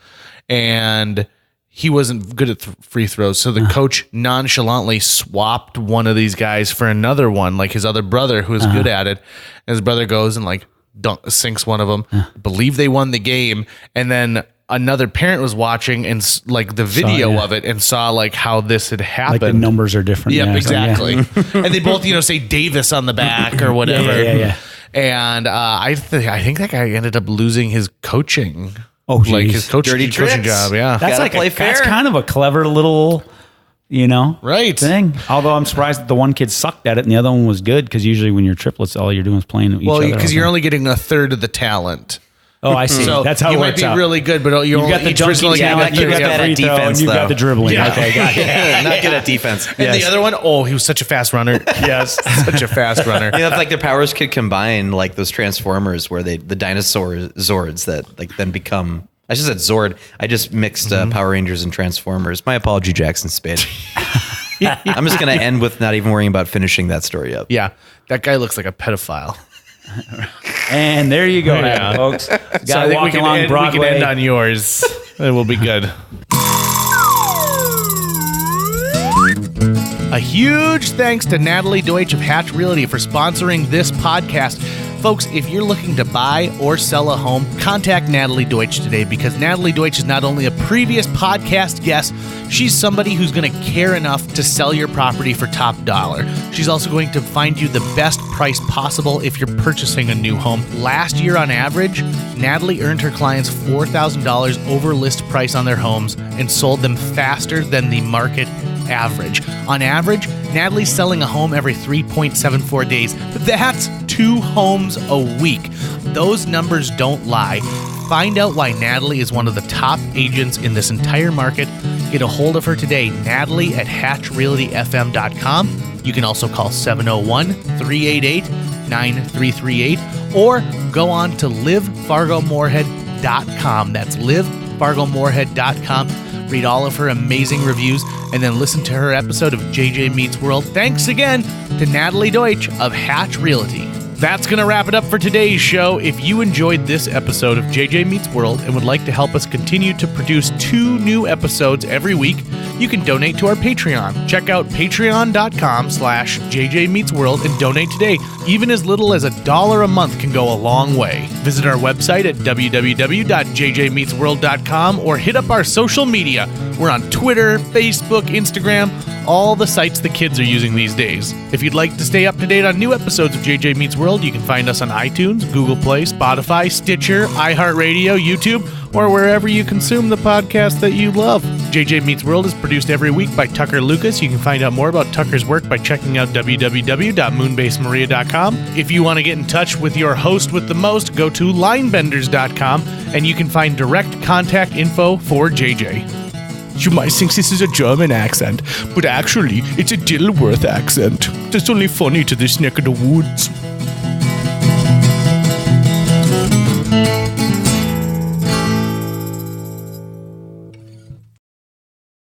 and he wasn't good at free throws, so the coach nonchalantly swapped one of these guys for another one, like his other brother who was good at it, and his brother goes and like sinks one of them. Believe they won the game, and then another parent was watching and like the video of it and saw like how this had happened. Like the numbers are different. Yep, exactly. And they both, say Davis on the back or whatever. Yeah. And I think that guy ended up losing his coaching. Oh, geez. Like his coaching job. Yeah. That's like play that's fair. kind of a clever little, Right. thing. Although I'm surprised that the one kid sucked at it and the other one was good, because usually when you're triplets, all you're doing is playing each other. Well, because you're only getting a third of the talent. Oh, I see. So That's how you it might works be out. really good, but You've got the dunking talent, you've you've got got the that free throw, defense, and you've got though. the dribbling. Yeah. Okay, got it. Not good at defense. And the other one, he was such a fast runner. Yes, such a fast runner. It's like their powers could combine, like those Transformers where the dinosaur Zords that like then become. I just said Zord. I just mixed Power Rangers and Transformers. My apology, Jackson Spade. I'm just going to end with not even worrying about finishing that story up. Yeah, that guy looks like a pedophile. And there you go, Yeah. folks. So Guy I think walking along Broadway. we can end on yours. It will be good. A huge thanks to Natalie Deutsch of Hatch Realty for sponsoring this podcast. Folks, if you're looking to buy or sell a home, contact Natalie Deutsch today, because Natalie Deutsch is not only a previous podcast guest, she's somebody who's going to care enough to sell your property for top dollar. She's also going to find you the best price possible if you're purchasing a new home. Last year on average, Natalie earned her clients $4,000 over list price on their homes and sold them faster than the market average. On average, Natalie's selling a home every 3.74 days. That's 2 homes a week. Those numbers don't lie. Find out why Natalie is one of the top agents in this entire market. Get a hold of her today, Natalie at hatchrealtyfm.com. You can also call 701-388-9338 or go on to livefargomoorhead.com. That's livefargomoorhead.com. Read all of her amazing reviews and then listen to her episode of JJ Meets World. Thanks again to Natalie Deutsch of Hatch Realty. That's going to wrap it up for today's show. If you enjoyed this episode of JJ Meets World and would like to help us continue to produce 2 new episodes every week, you can donate to our Patreon. Check out patreon.com/JJMeetsWorld and donate today. Even as little as $1 a month can go a long way. Visit our website at www.jjmeetsworld.com or hit up our social media. We're on Twitter, Facebook, Instagram, all the sites the kids are using these days. If you'd like to stay up to date on new episodes of JJ Meets World, you can find us on iTunes, Google Play, Spotify, Stitcher, iHeartRadio, YouTube, or wherever you consume the podcast that you love. JJ Meets World is produced every week by Tucker Lucas. You can find out more about Tucker's work by checking out www.moonbasemyriad.com. If you want to get in touch with your host with the most, go to linebenders.com, and you can find direct contact info for JJ. You might think this is a German accent, but actually, it's a Dilworth accent. That's only funny to this neck of the woods.